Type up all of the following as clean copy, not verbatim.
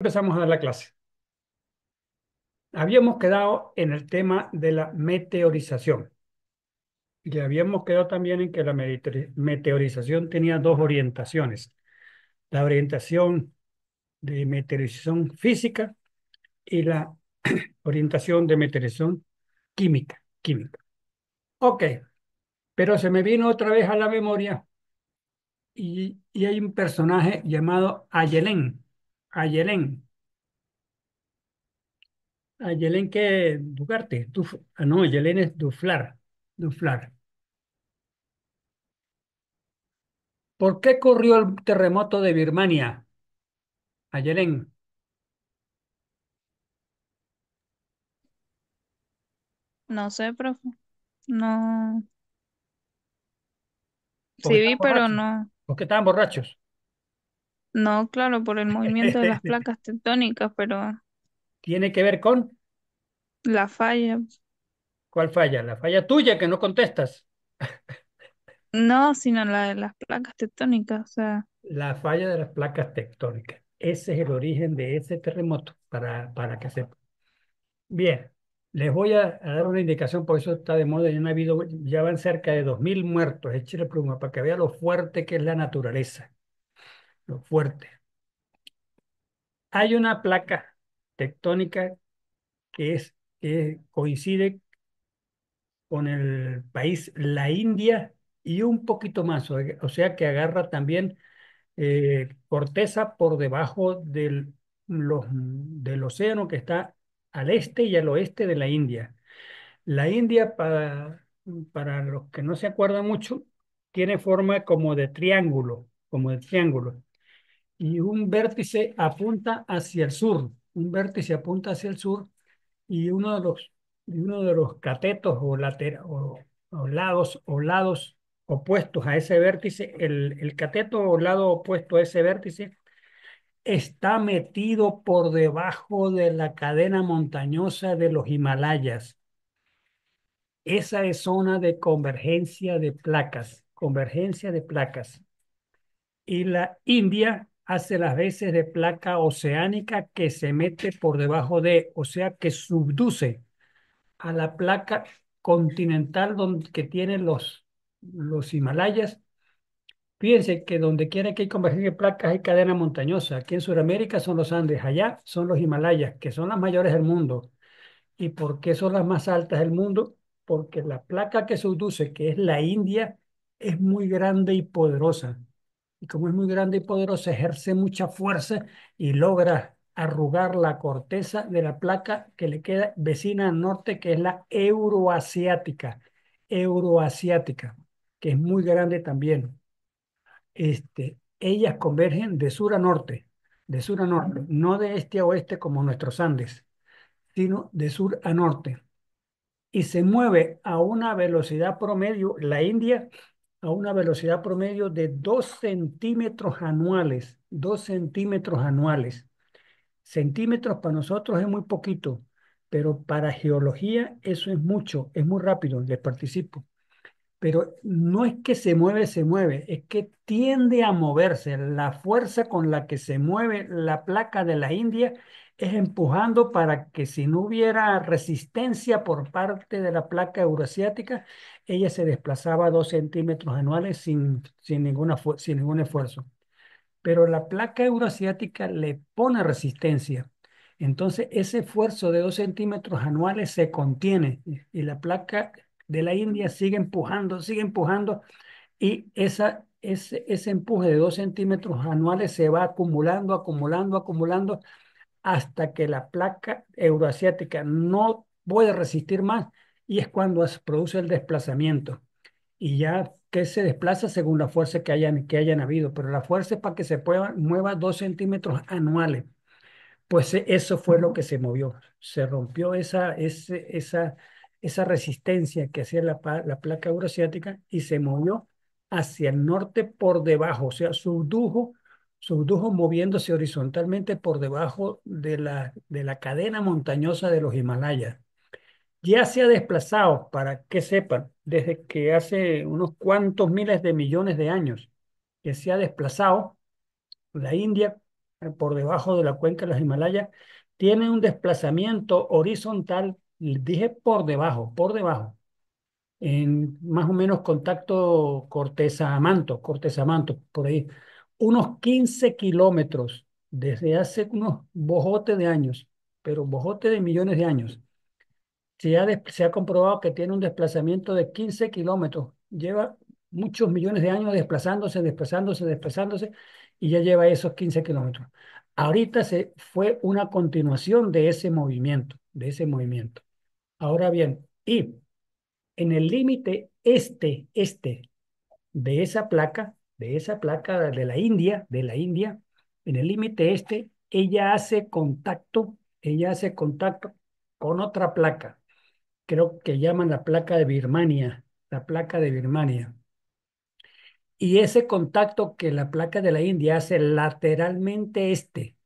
Empezamos a dar la clase. Habíamos quedado en el tema de la meteorización y habíamos quedado también en que la meteorización tenía dos orientaciones: la orientación de meteorización física y la orientación de meteorización química. Ok, pero se me vino otra vez a la memoria y hay un personaje llamado Ayelén. Ayelén. Ayelén que Dugarte. No, Ayelén es Duflar. Duflar. ¿Por qué ocurrió el terremoto de Birmania, Ayelén? No sé, profe. No. Porque Sí vi, estaban pero borrachos. no. Porque estaban borrachos. No, claro, por el movimiento de las placas tectónicas, pero Tiene que ver con la falla. ¿cuál falla? La falla tuya que no contestas. No, sino la de las placas tectónicas. O sea, La falla de las placas tectónicas. Ese es el origen de ese terremoto, para que sepan. Bien, les voy a dar una indicación, por eso está de moda. Ya, no ha habido, ya van cerca de 2000 muertos. Échale pluma para que vea lo fuerte que es la naturaleza. Lo fuerte. Hay una placa tectónica que coincide con el país la India y un poquito más, o sea que agarra también corteza por debajo del océano que está al este y al oeste de la India. La India, para los que no se acuerdan mucho, tiene forma como de triángulo, y un vértice apunta hacia el sur, un vértice apunta hacia el sur y uno de los catetos o lados opuestos a ese vértice, el cateto o lado opuesto a ese vértice está metido por debajo de la cadena montañosa de los Himalayas. Esa es zona de convergencia de placas, convergencia de placas. Y la India hace las veces de placa oceánica que se mete por debajo o sea, que subduce a la placa continental que tienen los Himalayas. Fíjense que donde quiera que hay convergencia de placas hay cadena montañosa. Aquí en Sudamérica son los Andes, allá son los Himalayas, que son las mayores del mundo. ¿Y por qué son las más altas del mundo? Porque la placa que subduce, que es la India, es muy grande y poderosa. Y como es muy grande y poderosa, ejerce mucha fuerza y logra arrugar la corteza de la placa que le queda vecina al norte, que es la euroasiática, que es muy grande también. Ellas convergen de sur a norte, no de este a oeste como nuestros Andes, sino de sur a norte. Y se mueve a una velocidad promedio, la India, a una velocidad promedio de 2 centímetros anuales, 2 centímetros anuales. Centímetros para nosotros es muy poquito, pero para geología eso es mucho, es muy rápido, les participo. Pero no es que se mueve, es que tiende a moverse. La fuerza con la que se mueve la placa de la India es empujando para que, si no hubiera resistencia por parte de la placa euroasiática, ella se desplazaba 2 centímetros anuales sin ningún esfuerzo. Pero la placa euroasiática le pone resistencia. Entonces, ese esfuerzo de 2 centímetros anuales se contiene y la placa de la India sigue empujando, y ese empuje de 2 centímetros anuales se va acumulando, acumulando, acumulando hasta que la placa euroasiática no puede resistir más, y es cuando se produce el desplazamiento. Y ya que se desplaza según la fuerza que hayan habido, pero la fuerza es para que se mueva 2 centímetros anuales. Pues eso fue lo que se movió. Se rompió esa resistencia que hacía la placa euroasiática y se movió hacia el norte por debajo, o sea, subdujo moviéndose horizontalmente por debajo de la cadena montañosa de los Himalayas. Ya se ha desplazado, para que sepan, desde que hace unos cuantos miles de millones de años que se ha desplazado la India. por debajo de la cuenca de los Himalayas, tiene un desplazamiento horizontal, dije por debajo, en más o menos contacto corteza manto, por ahí, unos 15 kilómetros desde hace unos bojotes de años, pero bojotes de millones de años. Se ha comprobado que tiene un desplazamiento de 15 kilómetros. Lleva muchos millones de años desplazándose, desplazándose, desplazándose, y ya lleva esos 15 kilómetros. Ahorita se fue una continuación de ese movimiento, de ese movimiento. Ahora bien, y en el límite este de esa placa de la India, en el límite este, ella hace contacto con otra placa, creo que llaman la placa de Birmania, la placa de Birmania. Y ese contacto que la placa de la India hace lateralmente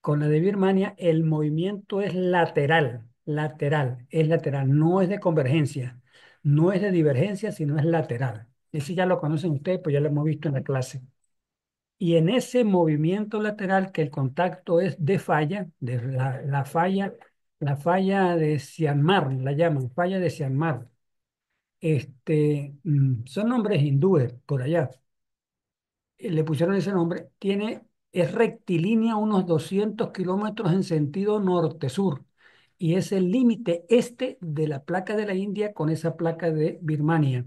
con la de Birmania, el movimiento es lateral, no es de convergencia, no es de divergencia, sino es lateral. Ese ya lo conocen ustedes, pues ya lo hemos visto en la clase. Y en ese movimiento lateral que el contacto es de falla, la falla de Siamar, la llaman, falla de Siamar. Son nombres hindúes por allá. Le pusieron ese nombre. Es rectilínea unos 200 kilómetros en sentido norte-sur. Y es el límite este de la placa de la India con esa placa de Birmania.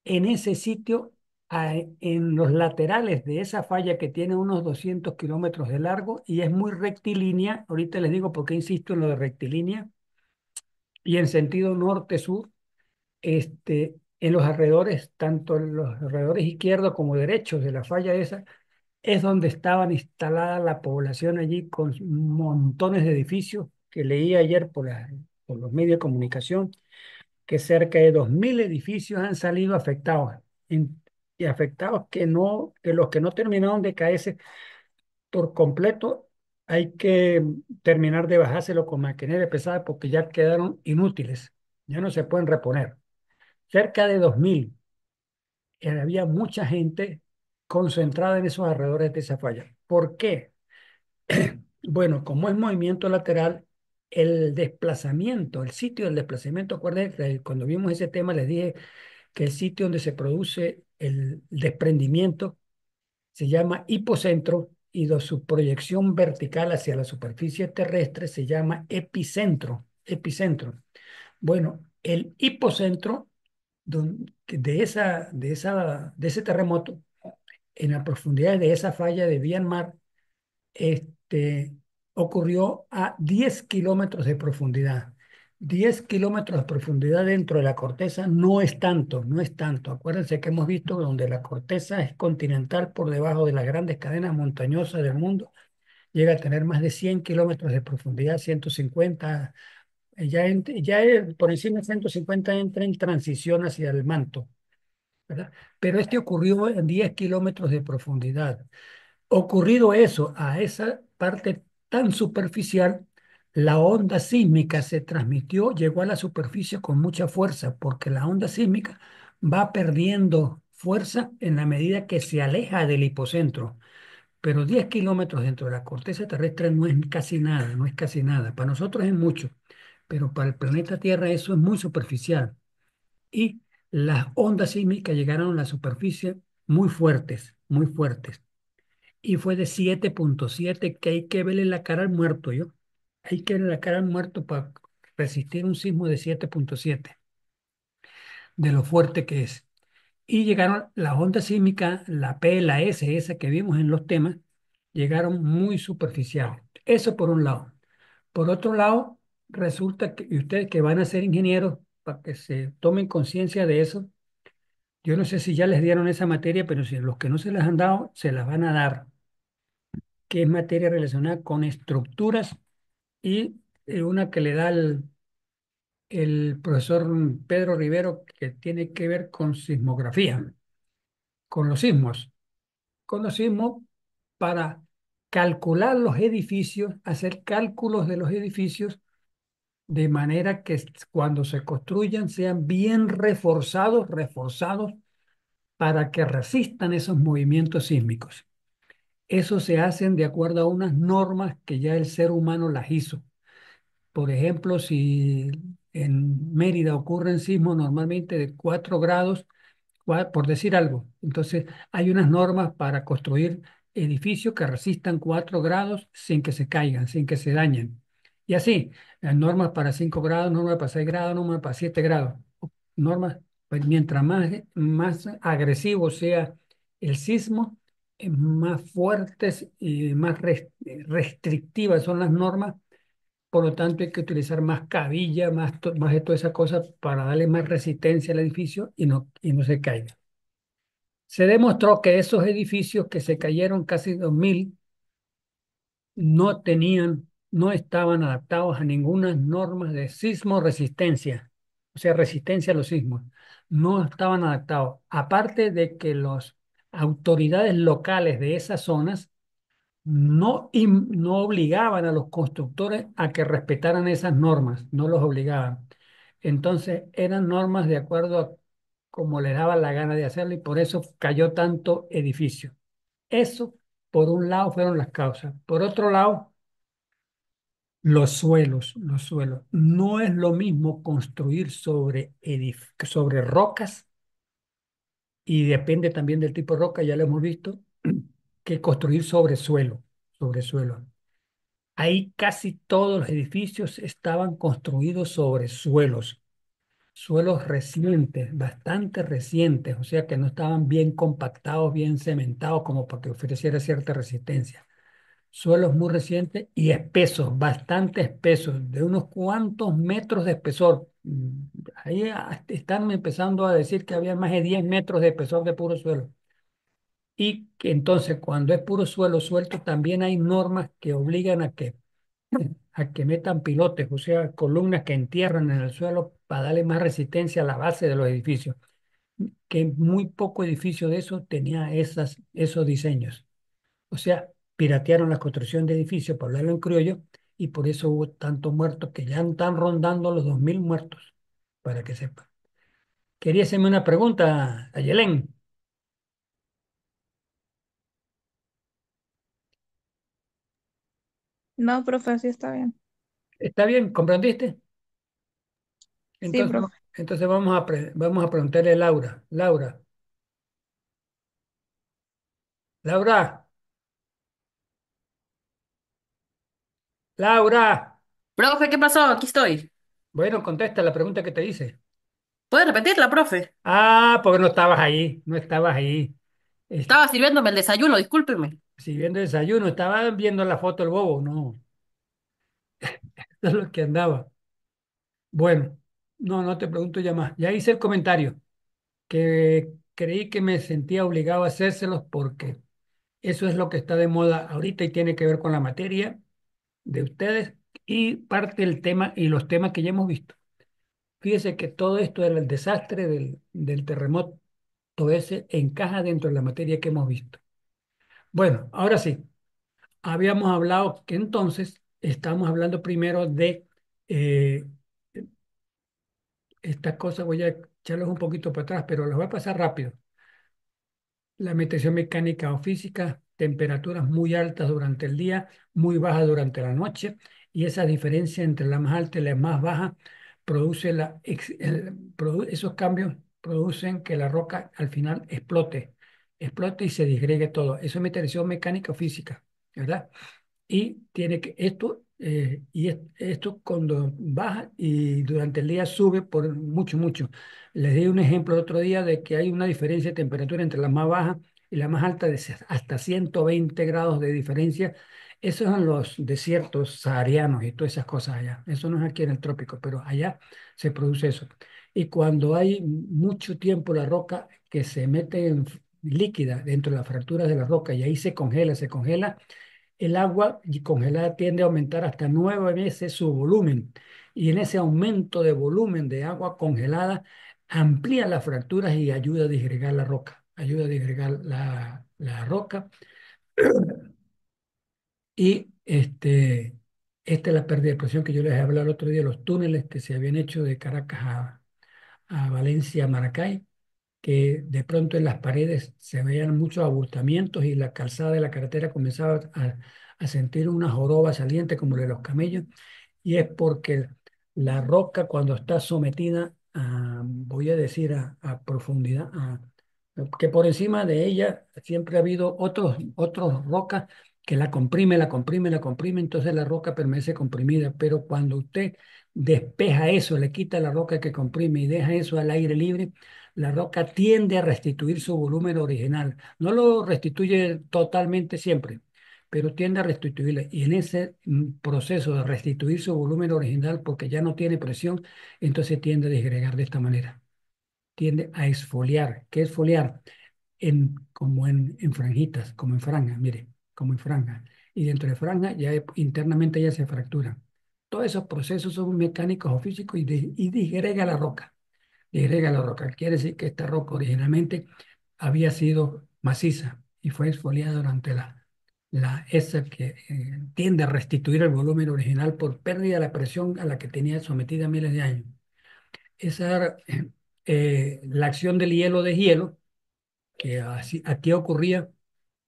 En ese sitio, en los laterales de esa falla que tiene unos 200 kilómetros de largo y es muy rectilínea, ahorita les digo por qué insisto en lo de rectilínea, y en sentido norte-sur, en los alrededores, tanto en los alrededores izquierdos como derechos de la falla esa, es donde estaban instalada la población allí con montones de edificios que leí ayer por los medios de comunicación, que cerca de 2.000 edificios han salido afectados, y afectados que los que no terminaron de caerse por completo, hay que terminar de bajárselo con maquinaria pesada porque ya quedaron inútiles, ya no se pueden reponer. Cerca de 2.000. Había mucha gente concentrada en esos alrededores de esa falla. ¿Por qué? Bueno, como es movimiento lateral, el sitio del desplazamiento, acuérdense, que cuando vimos ese tema les dije que el sitio donde se produce el desprendimiento se llama hipocentro y su proyección vertical hacia la superficie terrestre se llama epicentro. Bueno, el hipocentro de ese terremoto, en la profundidad de esa falla de Myanmar, este, ocurrió a 10 kilómetros de profundidad. 10 kilómetros de profundidad dentro de la corteza no es tanto, no es tanto. Acuérdense que hemos visto donde la corteza es continental por debajo de las grandes cadenas montañosas del mundo, llega a tener más de 100 kilómetros de profundidad, 150, por encima de 150 entra en transición hacia el manto, ¿verdad? Pero este ocurrió en 10 kilómetros de profundidad. Ocurrido eso a esa parte tan superficial, la onda sísmica se transmitió, llegó a la superficie con mucha fuerza, porque la onda sísmica va perdiendo fuerza en la medida que se aleja del hipocentro. Pero 10 kilómetros dentro de la corteza terrestre no es casi nada, no es casi nada. Para nosotros es mucho, pero para el planeta Tierra eso es muy superficial. Y las ondas sísmicas llegaron a la superficie muy fuertes, muy fuertes, y fue de 7.7, que hay que verle la cara al muerto, yo. Hay que verle la cara al muerto para resistir un sismo de 7.7, de lo fuerte que es. Y llegaron las ondas sísmicas, la P, la S, esa que vimos en los temas, llegaron muy superficiales. Eso por un lado. Por otro lado, resulta que y ustedes que van a ser ingenieros, para que se tomen conciencia de eso, yo no sé si ya les dieron esa materia, pero si los que no se las han dado, se las van a dar, que es materia relacionada con estructuras y una que le da el profesor Pedro Rivero que tiene que ver con sismografía, con los sismos, con los sismos para calcular los edificios, hacer cálculos de los edificios de manera que cuando se construyan sean bien reforzados para que resistan esos movimientos sísmicos. Eso se hacen de acuerdo a unas normas que ya el ser humano las hizo. Por ejemplo, si en Mérida ocurren sismos normalmente de 4 grados, por decir algo, entonces hay unas normas para construir edificios que resistan 4 grados sin que se caigan, sin que se dañen. Y así, normas para 5 grados, normas para 6 grados, normas para 7 grados. Normas, pues, mientras más agresivo sea el sismo, más fuertes y más restrictivas son las normas, por lo tanto, hay que utilizar más cabilla, más de todas esas cosas para darle más resistencia al edificio y no se caiga. Se demostró que esos edificios que se cayeron casi 2000 no estaban adaptados a ninguna norma de sismo resistencia, o sea, resistencia a los sismos. No estaban adaptados. Aparte de que las autoridades locales de esas zonas no obligaban a los constructores a que respetaran esas normas, no los obligaban. Entonces eran normas de acuerdo a como les daba la gana de hacerlo y por eso cayó tanto edificio. Eso, por un lado, fueron las causas. Por otro lado, los suelos. No es lo mismo construir sobre rocas y depende también del tipo de roca, ya lo hemos visto, que construir sobre suelo. Ahí casi todos los edificios estaban construidos sobre suelos recientes, bastante recientes, o sea que no estaban bien compactados, bien cementados como para que ofreciera cierta resistencia. Suelos muy recientes y espesos, bastante espesos, de unos cuantos metros de espesor. Ahí están empezando a decir que había más de 10 metros de espesor de puro suelo. Y que entonces cuando es puro suelo suelto, también hay normas que obligan a que metan pilotes, o sea, columnas que entierran en el suelo para darle más resistencia a la base de los edificios, que muy poco edificio de eso tenía esos diseños. O sea, piratearon la construcción de edificios, para hablarlo en criollo, y por eso hubo tantos muertos que ya están rondando los 2000 muertos, para que sepa. Quería hacerme una pregunta, Ayelén. No, profe, así está bien. ¿Está bien? ¿Comprendiste? Sí, Entonces, profe. entonces vamos a preguntarle a Laura. Laura, Laura, Laura. Profe, ¿qué pasó? Aquí estoy. Bueno, contesta la pregunta que te hice. ¿Puede repetirla, profe? Ah, porque no estabas ahí, no estabas ahí. Es- Estaba sirviéndome el desayuno, discúlpeme. si viendo desayuno, estaba viendo la foto del bobo, no, eso es lo que andaba. Bueno, no te pregunto ya más. Ya hice el comentario, que creí que me sentía obligado a hacérselos porque eso es lo que está de moda ahorita y tiene que ver con la materia de ustedes y parte del tema y los temas que ya hemos visto. Fíjese que todo esto era el desastre del terremoto ese encaja dentro de la materia que hemos visto. Bueno, ahora sí, habíamos hablado que entonces estamos hablando primero de eh, estas cosas, voy a echarlos un poquito para atrás, pero los voy a pasar rápido. La meditación mecánica o física, temperaturas muy altas durante el día, muy bajas durante la noche, y esa diferencia entre la más alta y la más baja produce esos cambios producen que la roca al final explote y se disgregue todo. Eso es meditación mecánica o física, ¿verdad? Y tiene que esto cuando baja y durante el día sube por mucho, mucho. Les di un ejemplo el otro día de que hay una diferencia de temperatura entre la más baja y la más alta de hasta 120 grados de diferencia. Esos son los desiertos saharianos y todas esas cosas allá. Eso no es aquí en el trópico, pero allá se produce eso. Y cuando hay mucho tiempo la roca que se mete líquida dentro de las fracturas de la roca y ahí se congela, el agua congelada tiende a aumentar hasta 9 veces su volumen y en ese aumento de volumen de agua congelada amplía las fracturas y ayuda a disgregar la roca, ayuda a disgregar la roca y esta es la pérdida de presión que yo les hablaba el otro día, los túneles que se habían hecho de Caracas a Valencia, Maracay. que de pronto en las paredes se veían muchos abultamientos y la calzada de la carretera comenzaba a sentir una joroba saliente como de los camellos, y es porque la roca cuando está sometida a, voy a decir, a profundidad, que por encima de ella siempre ha habido otros rocas que la comprime, la comprime, la comprime, entonces la roca permanece comprimida, pero cuando usted despeja eso, le quita la roca que comprime y deja eso al aire libre, la roca tiende a restituir su volumen original. No lo restituye totalmente siempre, pero tiende a restituirle. Y en ese proceso de restituir su volumen original, porque ya no tiene presión, entonces tiende a disgregar de esta manera. Tiende a exfoliar. ¿Qué es foliar? Como en franjitas, como en franjas, mire, como en franjas. Y dentro de franjas ya internamente ya se fractura. Todos esos procesos son mecánicos o físicos y disgrega la roca. Disgrega la roca. Quiere decir que esta roca originalmente había sido maciza y fue exfoliada durante esa que tiende a restituir el volumen original por pérdida de la presión a la que tenía sometida miles de años. Esa era la acción del hielo de hielo, que así, aquí ocurría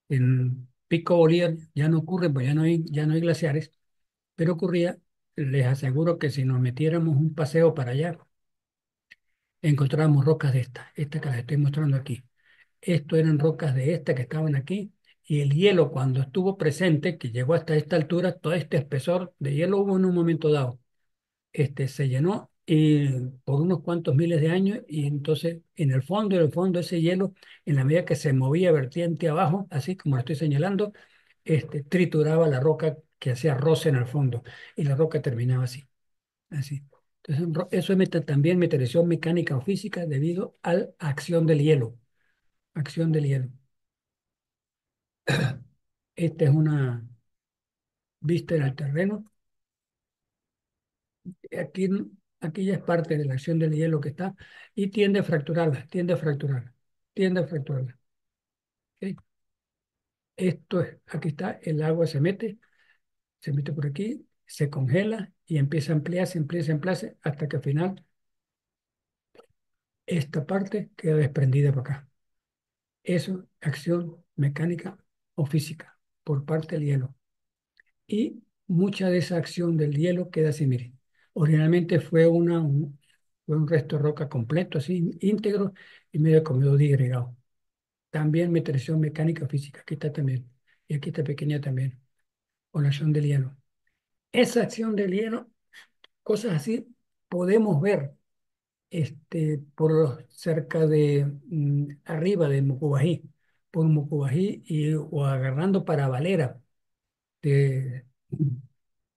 en Pico Bolívar, ya no ocurre, pues ya no hay glaciares, pero ocurría, les aseguro que si nos metiéramos un paseo para allá, encontrábamos rocas de estas que las estoy mostrando aquí. Esto eran rocas de estas que estaban aquí, y el hielo cuando estuvo presente, que llegó hasta esta altura, todo este espesor de hielo hubo en un momento dado, se llenó por unos cuantos miles de años, y entonces en el fondo ese hielo, en la medida que se movía vertiente abajo, así como lo estoy señalando, trituraba la roca que hacía roce en el fondo, y la roca terminaba así, así. Entonces, eso es también meteorización mecánica o física debido a la acción del hielo, acción del hielo. Esta es una vista en el terreno. Aquí, aquí ya es parte de la acción del hielo que está y tiende a fracturarla, tiende a fracturarla, tiende a fracturarla. ¿Ok? Aquí está, el agua se mete por aquí, se congela y empieza a ampliarse, ampliarse, ampliarse hasta que al final esta parte queda desprendida por acá. Eso es acción mecánica o física por parte del hielo. Y mucha de esa acción del hielo queda así, mire. Originalmente fue un resto de roca completo, así, íntegro y medio comido digregado. También meteorización mecánica física, aquí está también. Y aquí está pequeña también, con la acción del hielo. Esa acción del hielo, cosas así, podemos ver cerca de arriba de Mucubají, por Mucubají o agarrando para Valera de,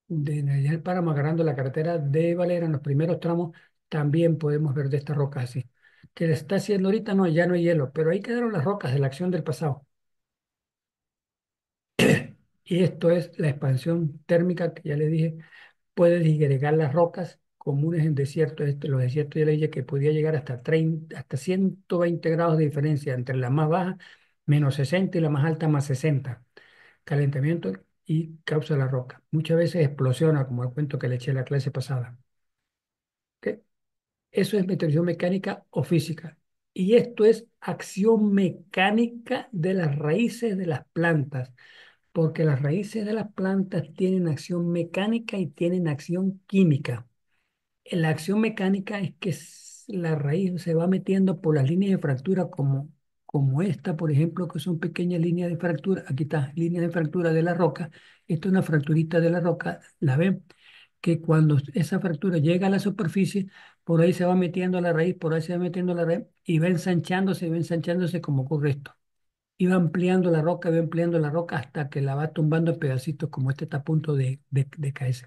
de allá el páramo, agarrando la carretera de Valera en los primeros tramos, también podemos ver de esta roca así. Que le está haciendo ahorita, no, ya no hay hielo, pero ahí quedaron las rocas de la acción del pasado. Y esto es la expansión térmica que ya le dije, puede disgregar las rocas comunes en desiertos. Los desiertos ya le dije que podía llegar hasta 30, hasta 120 grados de diferencia entre la más baja, -60, y la más alta, +60. Calentamiento y causa la roca. Muchas veces explosiona, como el cuento que le eché la clase pasada. ¿Ok? Eso es meteorización mecánica o física. Y esto es acción mecánica de las raíces de las plantas, porque las raíces de las plantas tienen acción mecánica y tienen acción química. La acción mecánica es que la raíz se va metiendo por las líneas de fractura como esta, por ejemplo, que son pequeñas líneas de fractura. Aquí está, líneas de fractura de la roca. Esto es una fracturita de la roca, ¿la ven? Que cuando esa fractura llega a la superficie, por ahí se va metiendo la raíz, por ahí se va metiendo la raíz y va ensanchándose como ocurre esto. Y va ampliando la roca hasta que la va tumbando en pedacitos como este está a punto de caerse.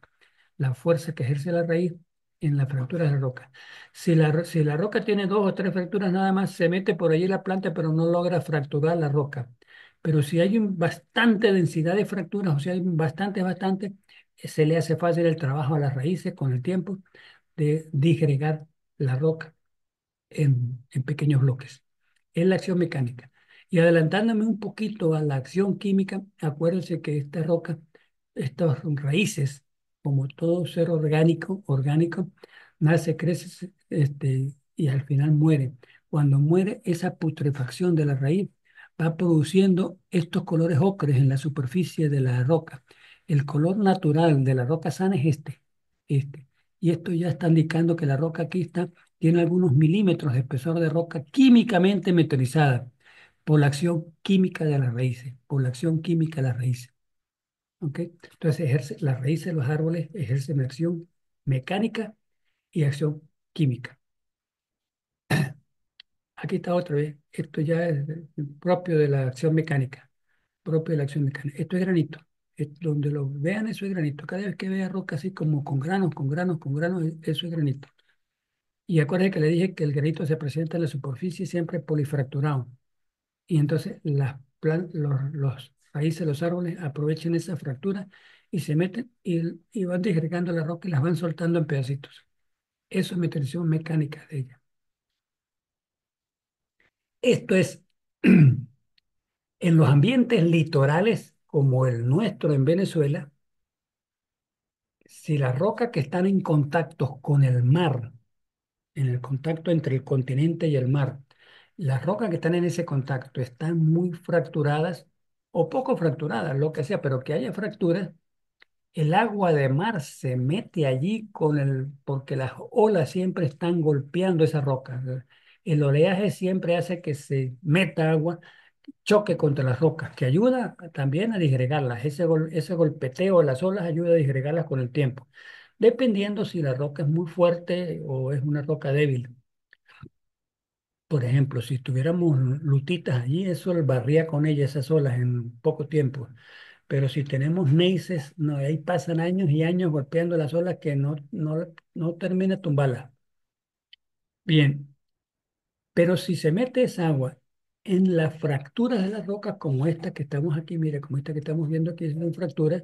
La fuerza que ejerce la raíz en la fractura de la roca. Si la roca tiene dos o tres fracturas nada más, se mete por allí la planta, pero no logra fracturar la roca. Pero si hay bastante densidad de fracturas, o sea, hay bastante, se le hace fácil el trabajo a las raíces con el tiempo de disgregar la roca en pequeños bloques. Es la acción mecánica. Y adelantándome un poquito a la acción química, acuérdense que esta roca, estas raíces, como todo ser orgánico, nace, crece, y al final muere. Cuando muere esa putrefacción de la raíz, va produciendo estos colores ocres en la superficie de la roca. El color natural de la roca sana es este. Y esto ya está indicando que la roca aquí tiene algunos milímetros de espesor de roca químicamente meteorizada por la acción química de las raíces, por la acción química de las raíces. ¿Ok? Entonces, las raíces de los árboles ejercen acción mecánica y acción química. Aquí está otra vez. Esto ya es propio de la acción mecánica. Propio de la acción mecánica. Esto es granito. Donde lo vean, eso es granito. Cada vez que vea roca así como con granos, eso es granito. Y acuérdense que le dije que el granito se presenta en la superficie siempre polifracturado. Y entonces los raíces de los árboles aprovechan esa fractura y se meten y van disgregando la roca y las van soltando en pedacitos. Eso es meteorización mecánica de ella. Esto es en los ambientes litorales como el nuestro en Venezuela, si las rocas que están en contacto con el mar, en el contacto entre el continente y el mar, las rocas que están en ese contacto están muy fracturadas o poco fracturadas, lo que sea, pero que haya fracturas, el agua de mar se mete allí porque las olas siempre están golpeando esa roca. El oleaje siempre hace que se meta agua, choque contra las rocas, que ayuda también a disgregarlas. Ese golpeteo de las olas ayuda a disgregarlas con el tiempo, dependiendo si la roca es muy fuerte o es una roca débil. Por ejemplo, si tuviéramos lutitas allí, eso barría con ella esas olas en poco tiempo. Pero si tenemos neises, no, ahí pasan años y años golpeando las olas que no termina de tumbarlas. Bien, pero si se mete esa agua en las fracturas de las rocas como esta que estamos aquí, mire, como esta que estamos viendo aquí, son fracturas,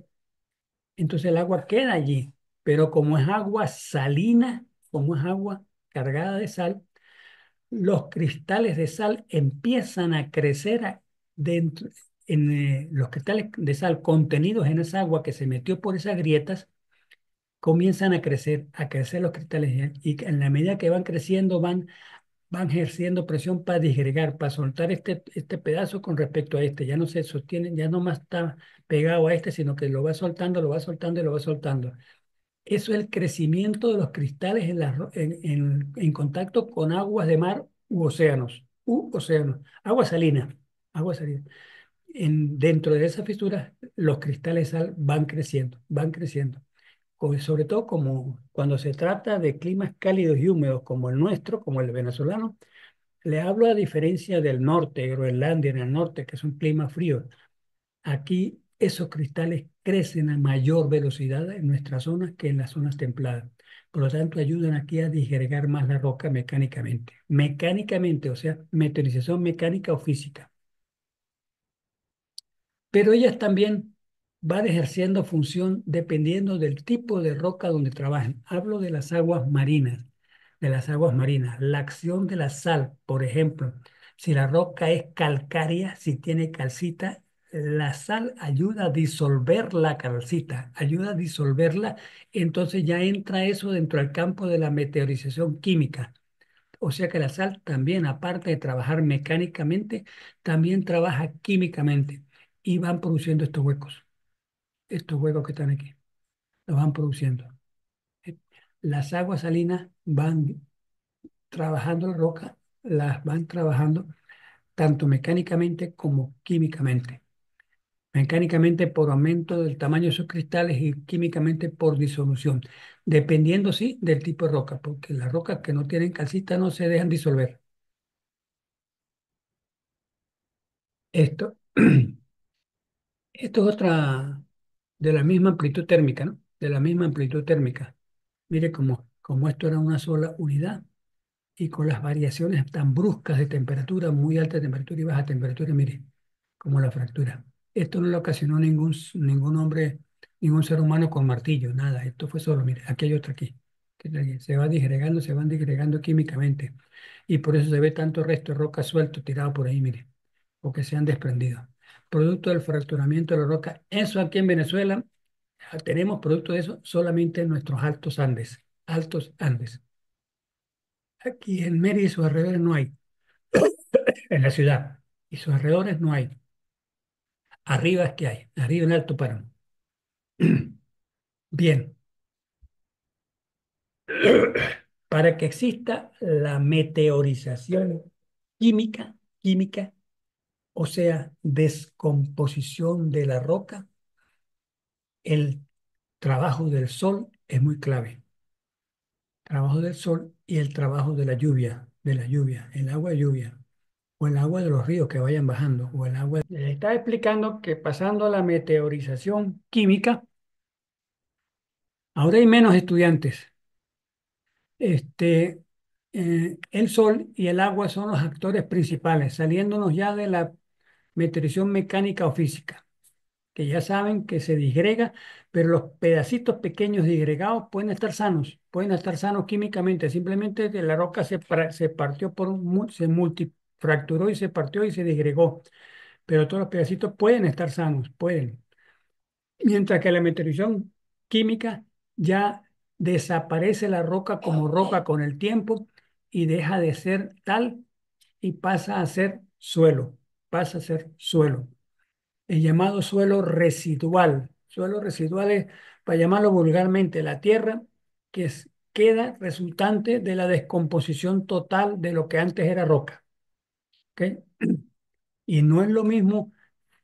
entonces el agua queda allí. Pero como es agua salina, como es agua cargada de sal, los cristales de sal empiezan a crecer dentro, los cristales de sal contenidos en esa agua que se metió por esas grietas, comienzan a crecer los cristales y en la medida que van creciendo van ejerciendo presión para disgregar, para soltar este pedazo con respecto a este. Ya no se sostiene, ya no más está pegado a este, sino que lo va soltando, lo va soltando y lo va soltando. Eso es el crecimiento de los cristales en contacto con aguas de mar u océanos, agua salina. Dentro de esa fisura, los cristales de sal van creciendo, van creciendo. Sobre todo como cuando se trata de climas cálidos y húmedos como el nuestro, como el venezolano, le hablo a diferencia del norte, Groenlandia en el norte, que es un clima frío. Aquí esos cristales crecen a mayor velocidad en nuestras zonas que en las zonas templadas. Por lo tanto, ayudan aquí a disgregar más la roca mecánicamente. Mecánicamente, o sea, meteorización mecánica o física. Pero ellas también van ejerciendo función dependiendo del tipo de roca donde trabajan. Hablo de las aguas marinas, de las aguas marinas. La acción de la sal, por ejemplo, si la roca es calcárea, si tiene calcita, la sal ayuda a disolver la calcita, ayuda a disolverla, entonces ya entra eso dentro del campo de la meteorización química. O sea que la sal también, aparte de trabajar mecánicamente, también trabaja químicamente y van produciendo estos huecos que están aquí, los van produciendo. Eh, Las aguas salinas van trabajando la roca, las van trabajando tanto mecánicamente como químicamente. Mecánicamente por aumento del tamaño de sus cristales y químicamente por disolución, dependiendo sí del tipo de roca, porque las rocas que no tienen calcita no se dejan disolver. Esto Esto es otra de la misma amplitud térmica, ¿no? De la misma amplitud térmica. Mire cómo esto era una sola unidad y con las variaciones tan bruscas de temperatura, muy alta temperatura y baja temperatura, mire, como la fractura. Esto no lo ocasionó ningún hombre, ningún ser humano con martillo, nada. Esto fue solo, mire, aquí hay otra aquí, se va disgregando, se van disgregando químicamente. Y por eso se ve tanto resto de roca suelto tirado por ahí, mire, porque se han desprendido. Producto del fracturamiento de la roca. Eso aquí en Venezuela, tenemos producto de eso solamente en nuestros altos Andes. Altos Andes. Aquí en Mérida y sus alrededores no hay. en la ciudad. Y sus alrededores no hay. Arriba es que hay, arriba en Alto Páramo. Bien, para que exista la meteorización química, o sea, descomposición de la roca, el trabajo del sol es muy clave. Trabajo del sol y el trabajo de la lluvia, el agua de lluvia, o el agua de los ríos que vayan bajando, o el agua. Les está explicando que pasando a la meteorización química, ahora hay menos estudiantes. Este, el sol y el agua son los actores principales, saliéndonos ya de la meteorización mecánica o física, que ya saben que se disgrega, pero los pedacitos pequeños disgregados pueden estar sanos químicamente, simplemente que la roca se partió se multifracturó y se partió y se disgregó, pero todos los pedacitos pueden estar sanos, pueden. Mientras que la meteorización química ya desaparece la roca como roca con el tiempo y deja de ser tal y pasa a ser suelo, pasa a ser suelo. El llamado suelo residual. Suelo residual es, para llamarlo vulgarmente, la tierra queda resultante de la descomposición total de lo que antes era roca. ¿Ok? Y no es lo mismo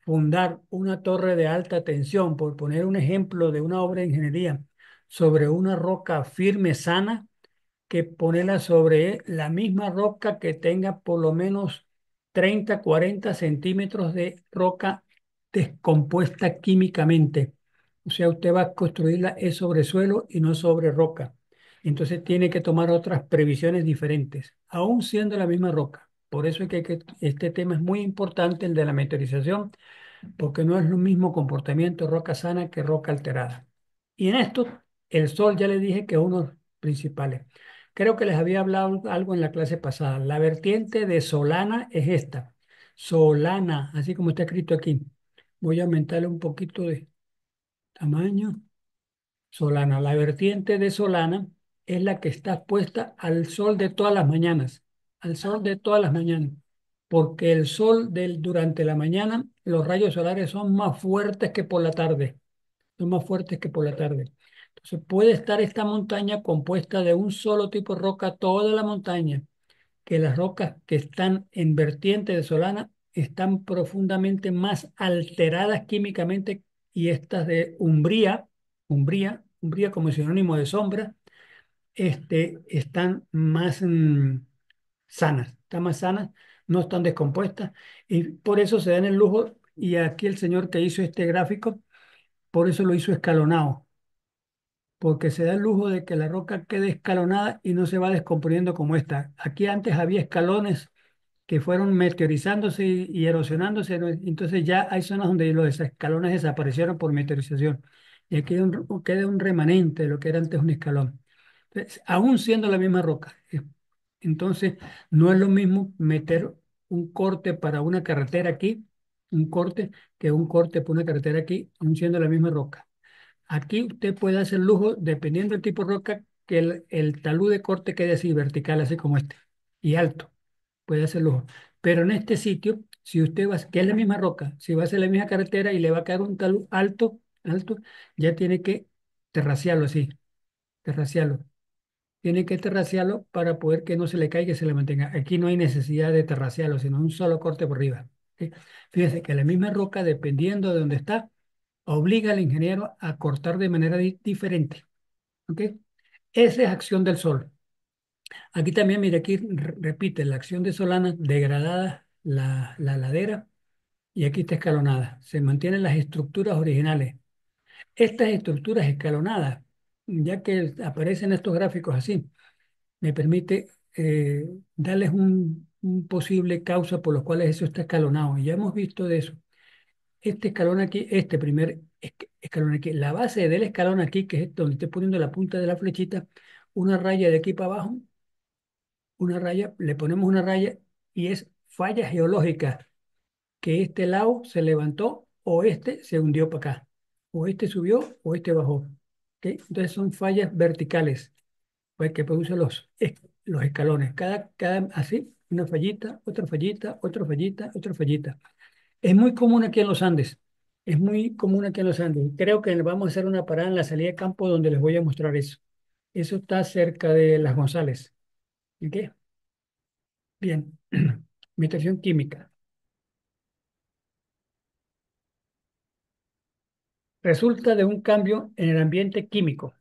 fundar una torre de alta tensión, por poner un ejemplo de una obra de ingeniería, sobre una roca firme, sana, que ponerla sobre la misma roca que tenga por lo menos 30 40 centímetros de roca descompuesta químicamente. O sea, usted va a construirla es sobre suelo y no sobre roca. Entonces tiene que tomar otras previsiones diferentes, aún siendo la misma roca. Por eso es que este tema es muy importante, el de la meteorización, porque no es lo mismo comportamiento roca sana que roca alterada. Y en esto, el sol ya le dije que es uno de los principales. Creo que les había hablado algo en la clase pasada. La vertiente de Solana es esta. Solana, así como está escrito aquí. Voy a aumentarle un poquito de tamaño. Solana. La vertiente de Solana es la que está expuesta al sol de todas las mañanas. Al sol de todas las mañanas. Porque el sol durante la mañana, los rayos solares son más fuertes que por la tarde. Son más fuertes que por la tarde. Entonces puede estar esta montaña compuesta de un solo tipo de roca, toda la montaña, que las rocas que están en vertiente de Solana están profundamente más alteradas químicamente y estas de Umbría como sinónimo de sombra, están más están más sanas, no están descompuestas y por eso se dan el lujo y aquí el señor que hizo este gráfico, por eso lo hizo escalonado porque se da el lujo de que la roca quede escalonada y no se va descomponiendo como esta. Aquí antes había escalones que fueron meteorizándose y erosionándose, ¿no? Entonces ya hay zonas donde los escalones desaparecieron por meteorización. Y aquí queda un remanente de lo que era antes un escalón. Entonces, aún siendo la misma roca. Entonces, no es lo mismo meter un corte para una carretera aquí, un corte, que un corte para una carretera aquí, aún siendo la misma roca. Aquí usted puede hacer lujo, dependiendo del tipo de roca, que el talud de corte quede así, vertical, así como este, y alto. Puede hacer lujo. Pero en este sitio, si usted va, que es la misma roca, si va a hacer la misma carretera y le va a caer un talud alto, ya tiene que terraciarlo así, terraciarlo. Tiene que terraciarlo para poder que no se le caiga y se le mantenga. Aquí no hay necesidad de terraciarlo, sino un solo corte por arriba. ¿Ok? Fíjese que la misma roca, dependiendo de dónde está, obliga al ingeniero a cortar de manera diferente. ¿Ok? Esa es acción del sol. Aquí también, mire, aquí repite la acción de Solana, degradada la ladera y aquí está escalonada. Se mantienen las estructuras originales. Estas estructuras escalonadas, ya que aparecen estos gráficos así, me permite darles un posible causa por los cuales eso está escalonado. Y ya hemos visto de eso. Este escalón aquí, este primer escalón aquí, la base del escalón aquí, que es donde estoy poniendo la punta de la flechita, una raya de aquí para abajo, una raya, le ponemos una raya y es falla geológica, que este lado se levantó o este se hundió para acá, o este subió o este bajó. ¿Ok? Entonces son fallas verticales, pues, que producen los escalones. Así, una fallita, otra fallita, otra fallita, otra fallita. Es muy común aquí en los Andes. Es muy común aquí en los Andes. Creo que vamos a hacer una parada en la salida de campo donde les voy a mostrar eso. Eso está cerca de Las González. ¿Ok? Bien. Meditación química. Resulta de un cambio en el ambiente químico,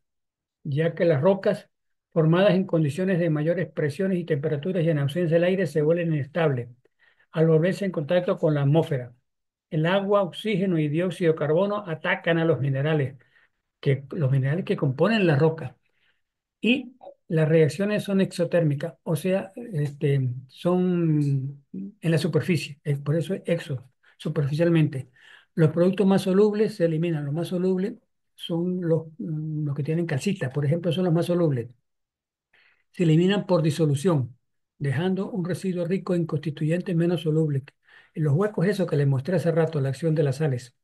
ya que las rocas formadas en condiciones de mayores presiones y temperaturas y en ausencia del aire se vuelven inestables al volverse en contacto con la atmósfera. El agua, oxígeno y dióxido de carbono atacan a los minerales que componen la roca. Y las reacciones son exotérmicas, o sea, son en la superficie, por eso es exo, superficialmente. Los productos más solubles se eliminan, los más solubles son los que tienen calcita, por ejemplo, son los más solubles. Se eliminan por disolución, dejando un residuo rico en constituyentes menos solubles. En los huecos, eso que les mostré hace rato, la acción de las sales.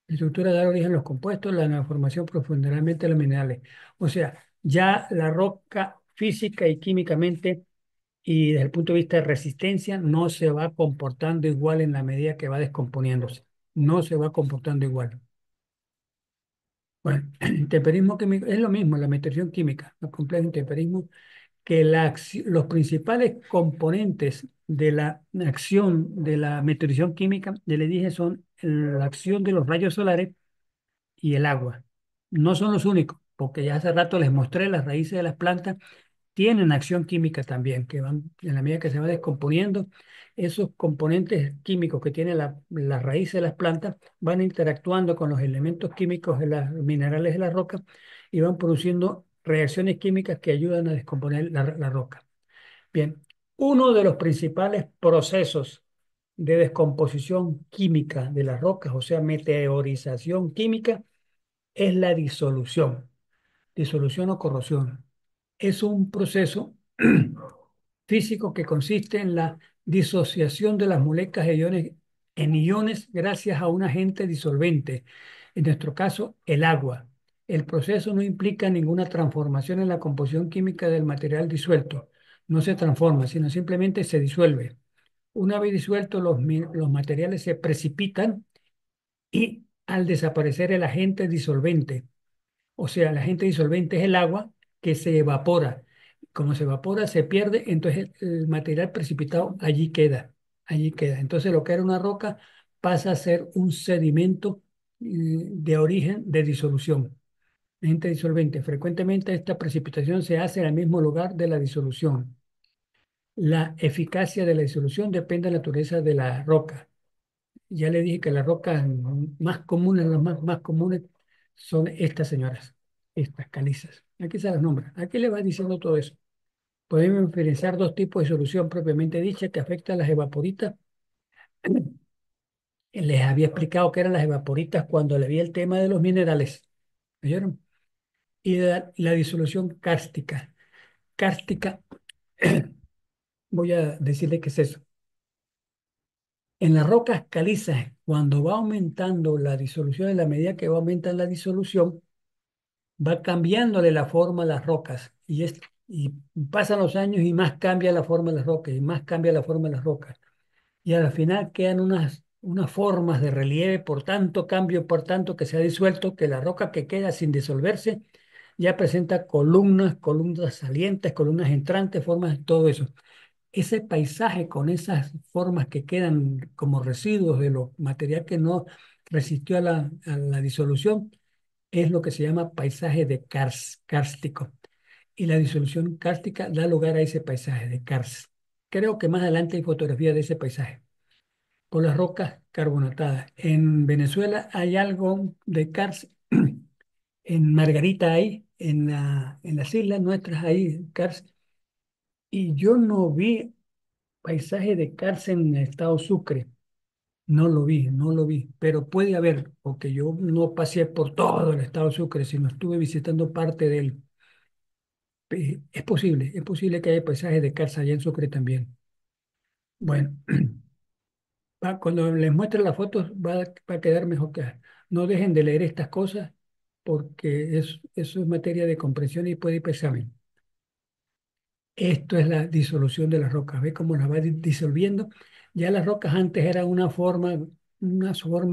La estructura da origen a los compuestos, la formación profundamente de los minerales. O sea, ya la roca física y químicamente y desde el punto de vista de resistencia no se va comportando igual en la medida que va descomponiéndose. No se va comportando igual. Bueno, el temperismo químico es lo mismo, la meterización química, lo complejo intemperismo, que los principales componentes de la acción de la meteorización química, ya le dije, son la acción de los rayos solares y el agua. No son los únicos, porque ya hace rato les mostré las raíces de las plantas tienen acción química también, que van, en la medida que se va descomponiendo, esos componentes químicos que tienen las raíces de las plantas van interactuando con los elementos químicos de los minerales de la roca y van produciendo reacciones químicas que ayudan a descomponer la roca. Bien, uno de los principales procesos de descomposición química de las rocas, o sea, meteorización química, es la disolución o corrosión. Es un proceso físico que consiste en la disociación de las moléculas de iones en iones gracias a un agente disolvente, en nuestro caso, el agua. El proceso no implica ninguna transformación en la composición química del material disuelto. No se transforma, sino simplemente se disuelve. Una vez disueltos, los materiales se precipitan y al desaparecer el agente disolvente, o sea, el agente disolvente es el agua que se evapora. Como se evapora, se pierde, entonces el material precipitado allí queda, allí queda. Entonces lo que era una roca pasa a ser un sedimento de origen de disolución. Agente disolvente. Frecuentemente esta precipitación se hace en el mismo lugar de la disolución. La eficacia de la disolución depende de la naturaleza de la roca. Ya le dije que las rocas más comunes, las más comunes, son estas señoras, estas calizas. Aquí se las nombra. Aquí le va diciendo todo eso. Podemos diferenciar dos tipos de solución propiamente dicha que afectan a las evaporitas. Les había explicado qué eran las evaporitas cuando le vi el tema de los minerales. ¿Oyeron? Y la disolución cárstica. Cárstica, voy a decirle qué es eso. En las rocas calizas, cuando va aumentando la disolución, en la medida que va aumentando la disolución, va cambiándole la forma a las rocas y pasan los años y más cambia la forma de las rocas y más cambia la forma de las rocas. Y al final quedan unas formas de relieve por tanto cambio, por tanto que se ha disuelto, que la roca que queda sin disolverse ya presenta columnas, columnas salientes, columnas entrantes, formas, todo eso. Ese paisaje con esas formas que quedan como residuos de lo material que no resistió a la disolución es lo que se llama paisaje de kárstico. Y la disolución kárstica da lugar a ese paisaje de karst. Creo que más adelante hay fotografía de ese paisaje, con las rocas carbonatadas. En Venezuela hay algo de karst, en Margarita hay, en las islas nuestras hay karst, y yo no vi paisaje de karst en el estado Sucre. No lo vi, no lo vi, pero puede haber, porque yo no pasé por todo el estado Sucre, sino estuve visitando parte de él. Es posible que haya paisajes de Carsa allá en Sucre también. Bueno, cuando les muestre las fotos va a quedar mejor que no dejen de leer estas cosas porque eso es materia de comprensión y puede ir para examen. Esto es la disolución de las rocas. ¿Ve cómo las va disolviendo? Ya las rocas antes eran una forma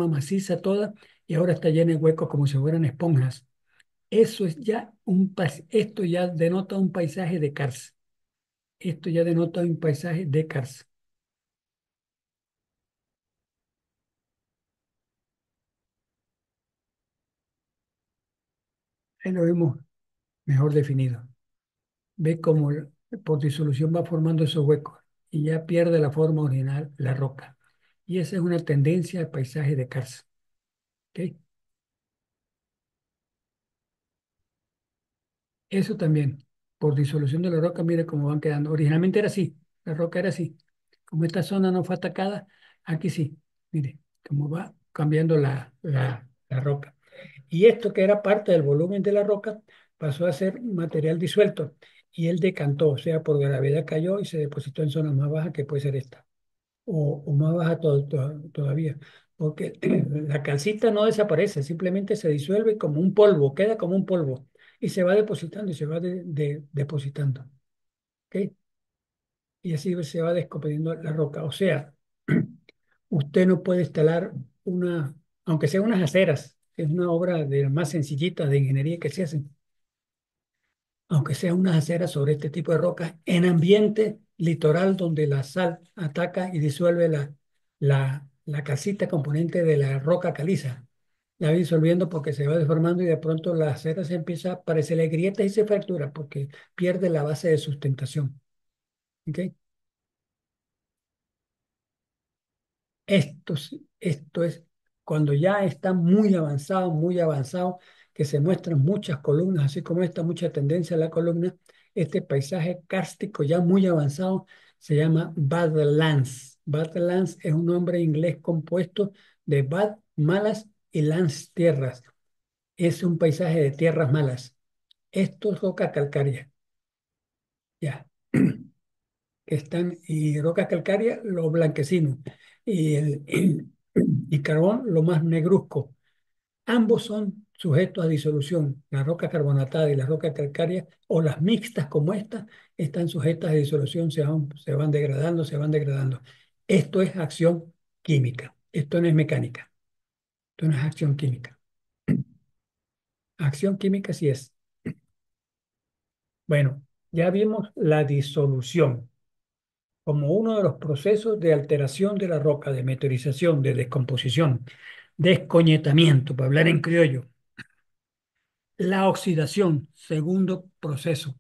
maciza toda y ahora está llena de huecos como si fueran esponjas. Eso es ya esto ya denota un paisaje de karst. Esto ya denota un paisaje de karst. Ahí lo vemos mejor definido. Ve cómo por disolución va formando esos huecos y ya pierde la forma original la roca. Y esa es una tendencia al paisaje de karst. ¿Ok? Eso también, por disolución de la roca, mire cómo van quedando. Originalmente era así, la roca era así. Como esta zona no fue atacada, aquí sí, mire cómo va cambiando la roca. Y esto que era parte del volumen de la roca pasó a ser material disuelto y él decantó, o sea, por gravedad cayó y se depositó en zonas más bajas que puede ser esta o más baja todavía, porque la calcita no desaparece, simplemente se disuelve como un polvo, queda como un polvo y se va depositando y se va depositando, ¿ok? Y así se va descomponiendo la roca. O sea, usted no puede instalar una, aunque sea unas aceras, es una obra de las más sencillitas de ingeniería que se hacen aunque sea unas aceras sobre este tipo de rocas, en ambiente litoral donde la sal ataca y disuelve la calcita componente de la roca caliza. La va disolviendo porque se va deformando y de pronto la acera se empieza a parecerle grietas y se fractura porque pierde la base de sustentación. ¿Ok? Esto es cuando ya está muy avanzado, que se muestran muchas columnas, así como esta, mucha tendencia a la columna. Este paisaje kárstico ya muy avanzado se llama Badlands. Badlands es un nombre inglés compuesto de bad, malas, y lands, tierras. Es un paisaje de tierras malas. Esto es roca calcárea, ya, que están, y roca calcárea, lo blanquecino, y carbón, lo más negruzco. Ambos son sujetos a disolución. La roca carbonatada y la roca calcárea, o las mixtas como esta, están sujetas a disolución, se van degradando, se van degradando. Esto es acción química. Esto no es mecánica. Esto no es acción química. Acción química sí es. Bueno, ya vimos la disolución como uno de los procesos de alteración de la roca, de meteorización, de descomposición, descoñetamiento, para hablar en criollo. La oxidación, segundo proceso,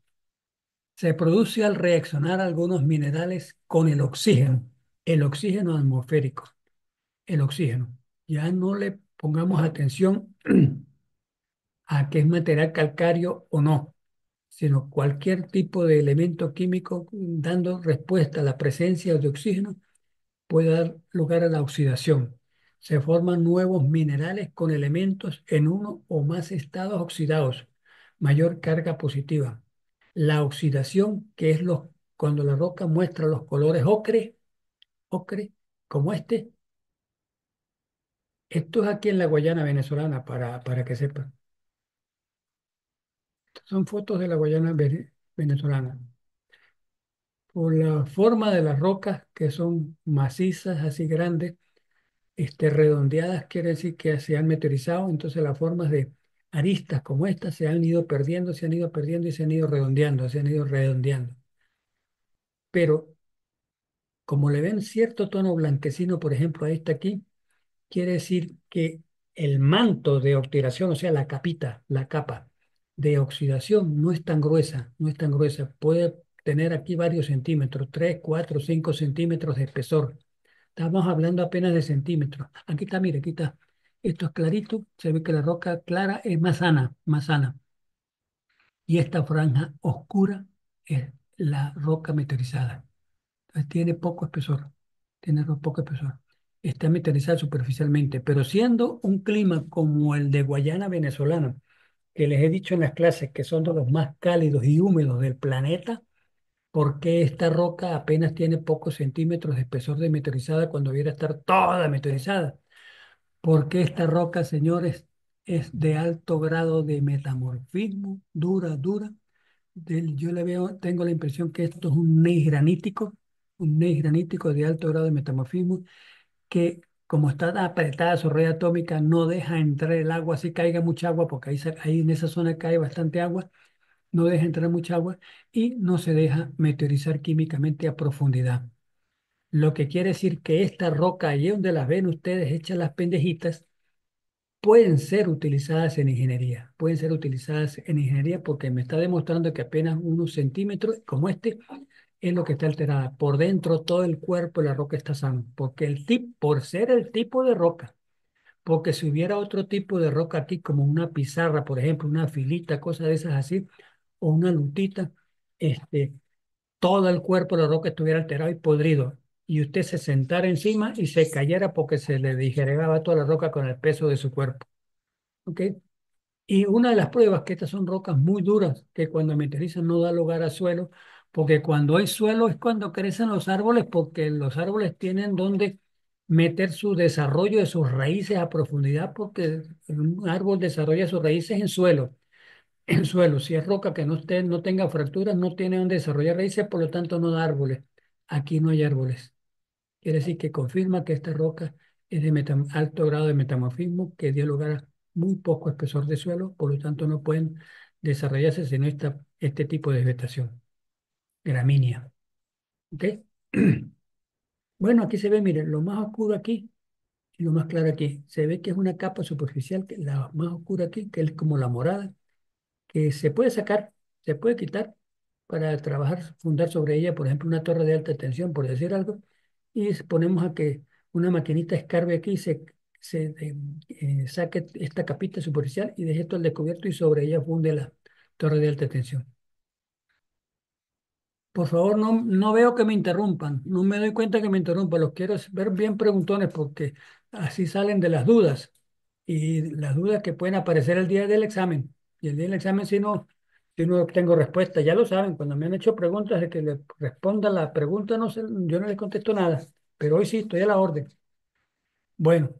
se produce al reaccionar algunos minerales con el oxígeno atmosférico, el oxígeno. Ya no le pongamos atención a que es material calcáreo o no, sino cualquier tipo de elemento químico dando respuesta a la presencia de oxígeno puede dar lugar a la oxidación. Se forman nuevos minerales con elementos en uno o más estados oxidados, mayor carga positiva. La oxidación, que es cuando la roca muestra los colores ocre, como este. Esto es aquí en la Guayana venezolana, para que sepan. Son fotos de la Guayana venezolana. Por la forma de las rocas, que son macizas, así grandes, redondeadas, quiere decir que se han meteorizado, entonces las formas de aristas como estas se han ido perdiendo, se han ido perdiendo y se han ido redondeando, se han ido redondeando. Pero como le ven cierto tono blanquecino, por ejemplo, a esta aquí, quiere decir que el manto de oxidación, o sea, la capita, la capa de oxidación no es tan gruesa, no es tan gruesa. Puede tener aquí varios centímetros, 3, 4, 5 centímetros de espesor. Estamos hablando apenas de centímetros. Aquí está, mire, aquí está. Esto es clarito. Se ve que la roca clara es más sana, más sana. Y esta franja oscura es la roca meteorizada. Entonces tiene poco espesor. Tiene poco espesor. Está meteorizada superficialmente, pero siendo un clima como el de Guayana venezolana, que les he dicho en las clases que son de los más cálidos y húmedos del planeta, ¿por qué esta roca apenas tiene pocos centímetros de espesor de meteorizada cuando debiera estar toda meteorizada? Porque esta roca, señores, es de alto grado de metamorfismo, dura, dura, Yo le veo, tengo la impresión que esto es un gneiss granítico de alto grado de metamorfismo que como está apretada su red atómica no deja entrar el agua, así caiga mucha agua, porque ahí en esa zona cae bastante agua, no deja entrar mucha agua y no se deja meteorizar químicamente a profundidad. Lo que quiere decir que esta roca, allí donde las ven ustedes hechas las pendejitas, pueden ser utilizadas en ingeniería. Pueden ser utilizadas en ingeniería porque me está demostrando que apenas unos centímetros, como este, es lo que está alterada. Por dentro, todo el cuerpo de la roca está sano. Porque por ser el tipo de roca, porque si hubiera otro tipo de roca aquí, como una pizarra, por ejemplo, una filita, cosas de esas así, o una lutita, este, todo el cuerpo de la roca estuviera alterado y podrido. Y usted se sentara encima y se cayera porque se le disgregaba toda la roca con el peso de su cuerpo. ¿Ok? Y una de las pruebas que estas son rocas muy duras, que cuando meteorizan no da lugar a suelo, porque cuando hay suelo es cuando crecen los árboles, porque los árboles tienen donde meter su desarrollo de sus raíces a profundidad, porque un árbol desarrolla sus raíces en suelo. En suelo, si es roca que no tenga fracturas, no tiene donde desarrollar raíces, por lo tanto no da árboles. Aquí no hay árboles. Quiere decir que confirma que esta roca es de alto grado de metamorfismo, que dio lugar a muy poco espesor de suelo, por lo tanto no pueden desarrollarse sino este tipo de vegetación, gramínea. ¿Ok? Bueno, aquí se ve, miren, lo más oscuro aquí y lo más claro aquí. Se ve que es una capa superficial, que la más oscura aquí, que es como la morada, que se puede sacar, se puede quitar para trabajar, fundar sobre ella, por ejemplo, una torre de alta tensión, por decir algo, y ponemos a que una maquinita escarbe aquí y saque esta capita superficial y deje todo el descubierto y sobre ella funde la torre de alta tensión. Por favor, no veo que me interrumpan, no me doy cuenta que me interrumpan, los quiero ver bien preguntones porque así salen de las dudas y las dudas que pueden aparecer el día del examen. Y el día del examen si no tengo respuesta, ya lo saben, cuando me han hecho preguntas de que le responda la pregunta, no sé, yo no les contesto nada, pero hoy sí estoy a la orden. Bueno.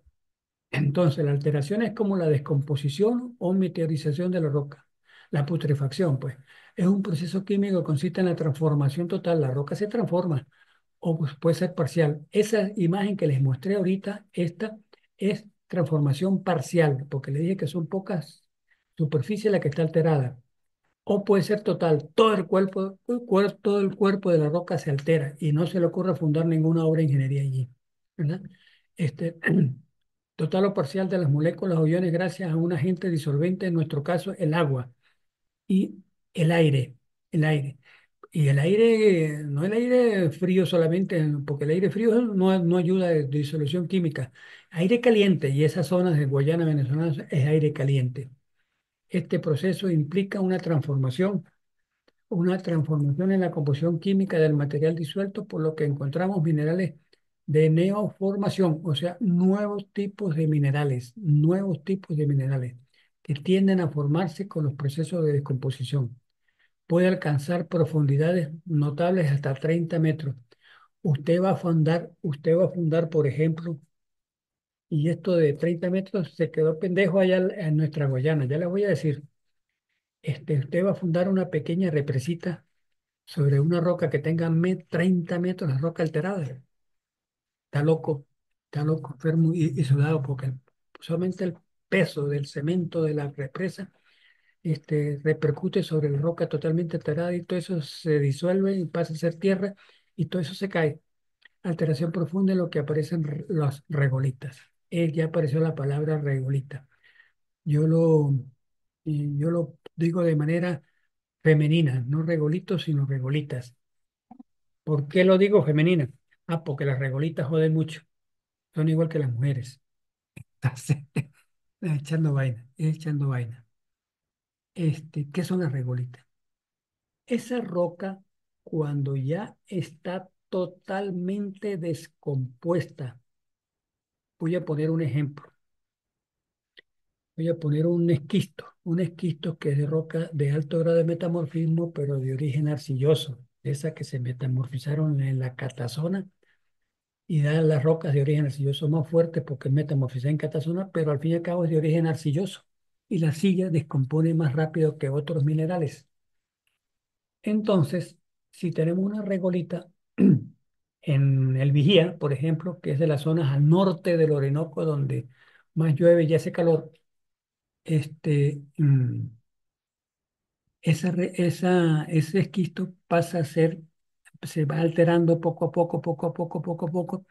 Entonces, la alteración es como la descomposición o meteorización de la roca. La putrefacción, pues, es un proceso químico que consiste en la transformación total. La roca se transforma o pues, puede ser parcial. Esa imagen que les mostré ahorita, esta es transformación parcial, porque le dije que son pocas superficies la que está alterada. O puede ser total. Todo el cuerpo de la roca se altera y no se le ocurre fundar ninguna obra de ingeniería allí, ¿verdad? Este, total o parcial de las moléculas o iones gracias a un agente disolvente, en nuestro caso el agua y el aire, el aire. Y el aire, no el aire frío solamente, porque el aire frío no ayuda de disolución química. Aire caliente, y esas zonas de Guayana venezolana es aire caliente. Este proceso implica una transformación en la composición química del material disuelto, por lo que encontramos minerales de neoformación, o sea, nuevos tipos de minerales que tienden a formarse con los procesos de descomposición. Puede alcanzar profundidades notables hasta 30 metros. Usted va a fundar, por ejemplo, y esto de 30 metros se quedó pendejo allá en nuestra Guayana, ya les voy a decir, usted va a fundar una pequeña represita sobre una roca que tenga 30 metros de roca alterada. Está loco, enfermo y sudado porque solamente el peso del cemento de la represa repercute sobre la roca totalmente alterada y todo eso se disuelve y pasa a ser tierra y todo eso se cae. Alteración profunda en lo que aparecen los regolitas. Ya apareció la palabra regolita. Yo lo, yo lo digo de manera femenina, no regolitos, sino regolitas. ¿Por qué lo digo femenina? Ah, porque las regolitas joden mucho. Son igual que las mujeres. Entonces, echando vaina, echando vaina. ¿Qué son las regolitas? Esa roca, cuando ya está totalmente descompuesta, voy a poner un ejemplo. Voy a poner un esquisto que es de roca de alto grado de metamorfismo, pero de origen arcilloso, esa que se metamorfizaron en la catazona y da las rocas de origen arcilloso más fuertes porque es metamorfizada en catasona, pero al fin y al cabo es de origen arcilloso y la arcilla descompone más rápido que otros minerales. Entonces, si tenemos una regolita en el Vigía, por ejemplo, que es de las zonas al norte del Orinoco, donde más llueve y hace calor, este, ese esquisto pasa a ser, se va alterando poco a poco, poco a poco, poco a poco,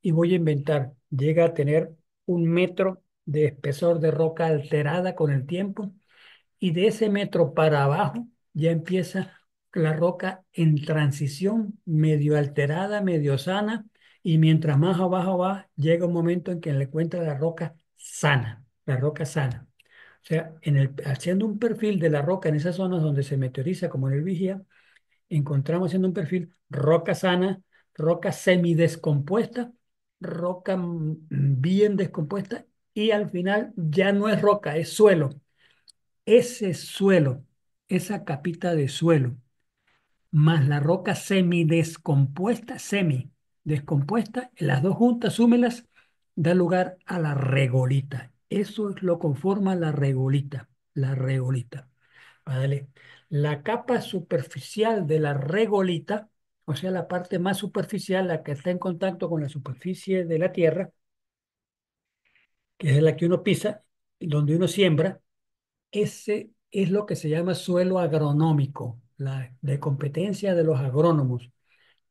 y voy a inventar, llega a tener 1 metro de espesor de roca alterada con el tiempo, y de ese metro para abajo ya empieza la roca en transición, medio alterada, medio sana, y mientras más abajo va, llega un momento en que le encuentra la roca sana, la roca sana. O sea, haciendo un perfil de la roca en esas zonas donde se meteoriza, como en el Vigía, encontramos haciendo un perfil roca sana, roca semidescompuesta, roca bien descompuesta, y al final ya no es roca, es suelo. Ese suelo, esa capita de suelo, más la roca semidescompuesta, las dos juntas, súmelas, da lugar a la regolita. Eso es lo conforma la regolita, la regolita. ¿Vale? La capa superficial de la regolita, o sea, la parte más superficial, la que está en contacto con la superficie de la tierra, que es la que uno pisa, donde uno siembra. Ese es lo que se llama suelo agronómico, la de competencia de los agrónomos,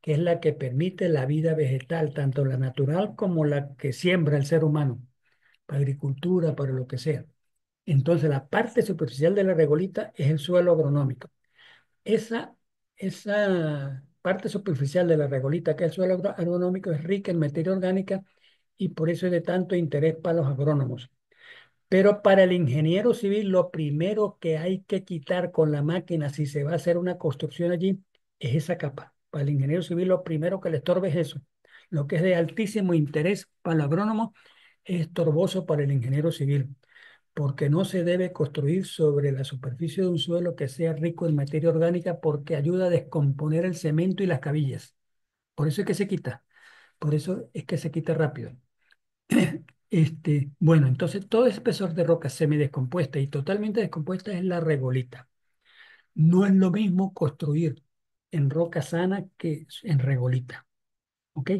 que es la que permite la vida vegetal, tanto la natural como la que siembra el ser humano, para agricultura, para lo que sea. Entonces, la parte superficial de la regolita es el suelo agronómico. Esa, esa parte superficial de la regolita, que es el suelo agronómico, es rica en materia orgánica y por eso es de tanto interés para los agrónomos. Pero para el ingeniero civil, lo primero que hay que quitar con la máquina, si se va a hacer una construcción allí, es esa capa. Para el ingeniero civil, lo primero que le estorbe es eso. Lo que es de altísimo interés para el agrónomo es estorboso para el ingeniero civil, porque no se debe construir sobre la superficie de un suelo que sea rico en materia orgánica, porque ayuda a descomponer el cemento y las cabillas. Por eso es que se quita. Por eso es que se quita rápido. Bueno, entonces todo espesor de roca semidescompuesta y totalmente descompuesta es la regolita. No es lo mismo construir en roca sana que en regolita, ¿ok?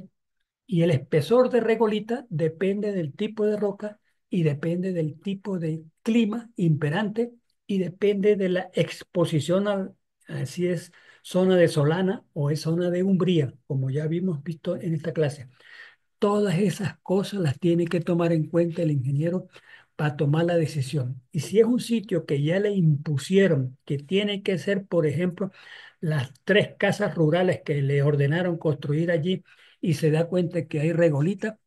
Y el espesor de regolita depende del tipo de roca y depende del tipo de clima imperante y depende de la exposición a si es zona de solana o es zona de umbría, como ya habíamos visto en esta clase. Todas esas cosas las tiene que tomar en cuenta el ingeniero para tomar la decisión. Y si es un sitio que ya le impusieron que tiene que ser, por ejemplo, las 3 casas rurales que le ordenaron construir allí y se da cuenta que hay regolita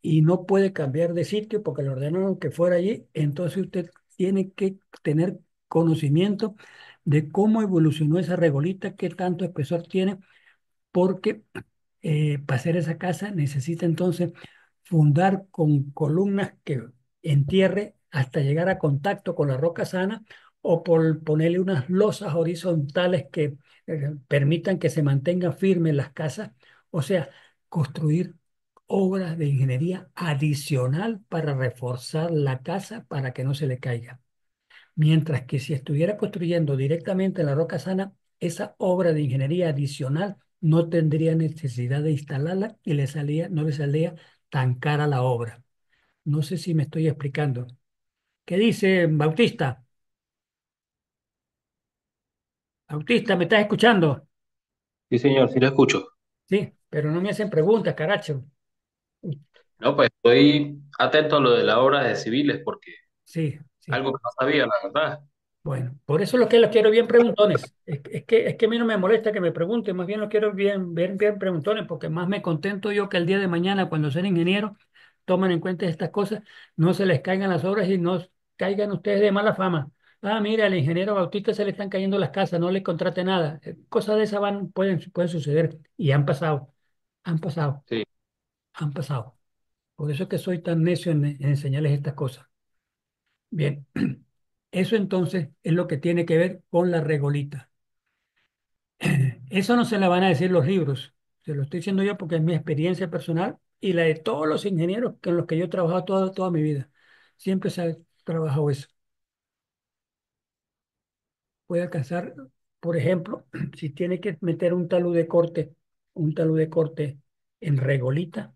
y no puede cambiar de sitio porque le ordenaron que fuera allí, entonces usted tiene que tener conocimiento de cómo evolucionó esa regolita, qué tanto espesor tiene, porque para hacer esa casa necesita entonces fundar con columnas que entierre hasta llegar a contacto con la roca sana o por ponerle unas losas horizontales que permitan que se mantengan firmes las casas. O sea, construir obras de ingeniería adicional para reforzar la casa para que no se le caiga. Mientras que si estuviera construyendo directamente en la roca sana, esa obra de ingeniería adicional no tendría necesidad de instalarla y no le salía tan cara la obra. No sé si me estoy explicando. ¿Qué dice Bautista? Bautista, ¿me estás escuchando? Sí, señor, sí lo escucho. Sí, pero no me hacen preguntas, caracho. No, pues estoy atento a lo de la obra de civiles porque Sí, sí. algo que no sabía, la verdad. Bueno, por eso es lo que los quiero bien preguntones. Es que a mí no me molesta que me pregunten, más bien los quiero bien preguntones, porque más me contento yo que el día de mañana, cuando sean ingenieros, tomen en cuenta estas cosas, no se les caigan las obras y no caigan ustedes de mala fama. Ah, mira, al ingeniero Bautista se le están cayendo las casas, no le contrate nada. Cosas de esas pueden suceder y han pasado, han pasado, Sí. han pasado. Por eso es que soy tan necio en enseñarles estas cosas. Bien, eso entonces es lo que tiene que ver con la regolita. Eso no se la van a decir los libros, se lo estoy diciendo yo porque es mi experiencia personal y la de todos los ingenieros con los que yo he trabajado toda mi vida. Siempre se ha trabajado eso. Puede alcanzar Por ejemplo, si tiene que meter un talud de corte en regolita,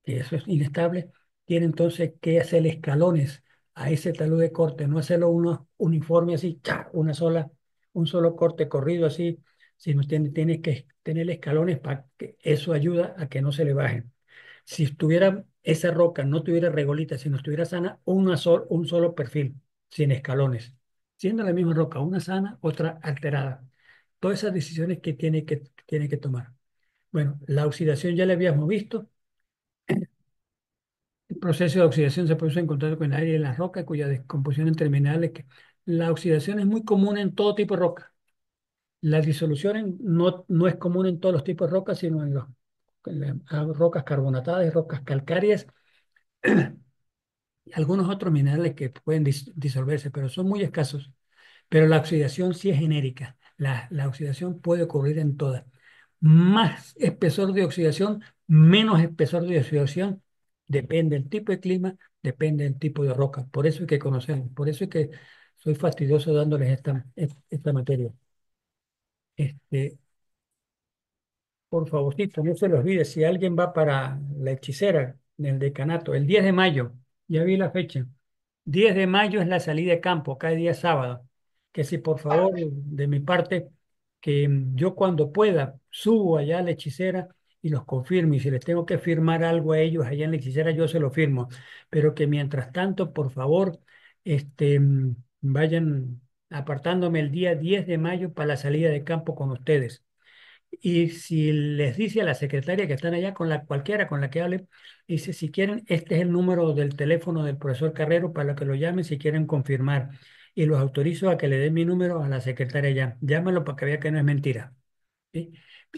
que eso es inestable, tiene entonces que hacer escalones a ese talud de corte, no hacerlo uno uniforme así, ¡cha! Un solo corte corrido así, sino tiene que tener escalones para que eso ayuda a que no se le bajen. Si estuviera esa roca, no tuviera regolita, si no estuviera sana, un solo perfil, sin escalones. Siendo la misma roca, una sana, otra alterada. Todas esas decisiones que tiene que tomar. Bueno, la oxidación ya la habíamos visto. El proceso de oxidación se produce en contacto con el aire y la roca, cuya descomposición en terminales. La oxidación es muy común en todo tipo de roca. La disolución no es común en todos los tipos de rocas, sino en las rocas carbonatadas, rocas calcáreas y algunos otros minerales que pueden disolverse, pero son muy escasos. Pero la oxidación sí es genérica. La oxidación puede ocurrir en todas. Más espesor de oxidación, menos espesor de oxidación, depende del tipo de clima, depende del tipo de roca. Por eso hay que conocerlo. Por eso es que soy fastidioso dándoles esta materia. Este, por favorcito, no se los olvide, si alguien va para la hechicera del decanato, el 10 de mayo, ya vi la fecha, 10 de mayo es la salida de campo, cada día sábado, que si por favor, de mi parte, que yo cuando pueda subo allá a la hechicera y los confirmo, y si les tengo que firmar algo a ellos allá en la hechicera, yo se lo firmo, pero que mientras tanto, por favor, vayan apartándome el día 10 de mayo para la salida de campo con ustedes. Y si les dice a la secretaria que están allá, con la cualquiera con la que hable, dice, si quieren, este es el número del teléfono del profesor Carrero para que lo llamen si quieren confirmar. Y los autorizo a que le den mi número a la secretaria ya. Llámalo para que vea que no es mentira. ¿Sí?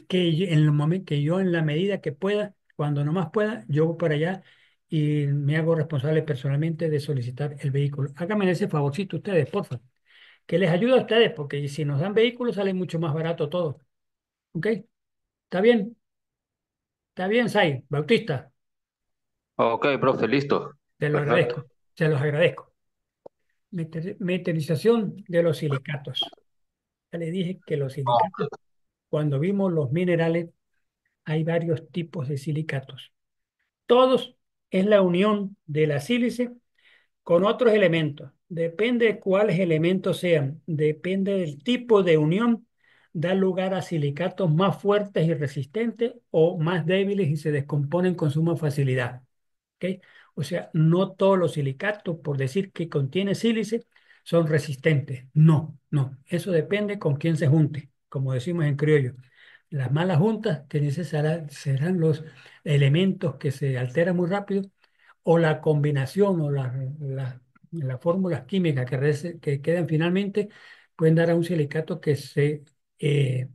En el momento que yo, en la medida que pueda, cuando nomás pueda, yo voy para allá y me hago responsable personalmente de solicitar el vehículo. Háganme ese favorcito ustedes, por favor. Que les ayude a ustedes, porque si nos dan vehículos sale mucho más barato todo. ¿Ok? ¿Está bien? Está bien, Sai, Bautista, Ok, profe, listo. te lo Perfecto. agradezco, se los agradezco. Meterización de los silicatos. Ya le dije que los silicatos, cuando vimos los minerales, hay varios tipos de silicatos. Todos es la unión de la sílice con otros elementos. Depende de cuáles elementos sean, depende del tipo de unión, da lugar a silicatos más fuertes y resistentes o más débiles y se descomponen con suma facilidad. ¿Ok? O sea, no todos los silicatos, por decir que contiene sílice, son resistentes. No, no. Eso depende con quién se junte, como decimos en criollo. Las malas juntas serán los elementos que se alteran muy rápido o la combinación o las fórmulas químicas que quedan finalmente pueden dar a un silicato que se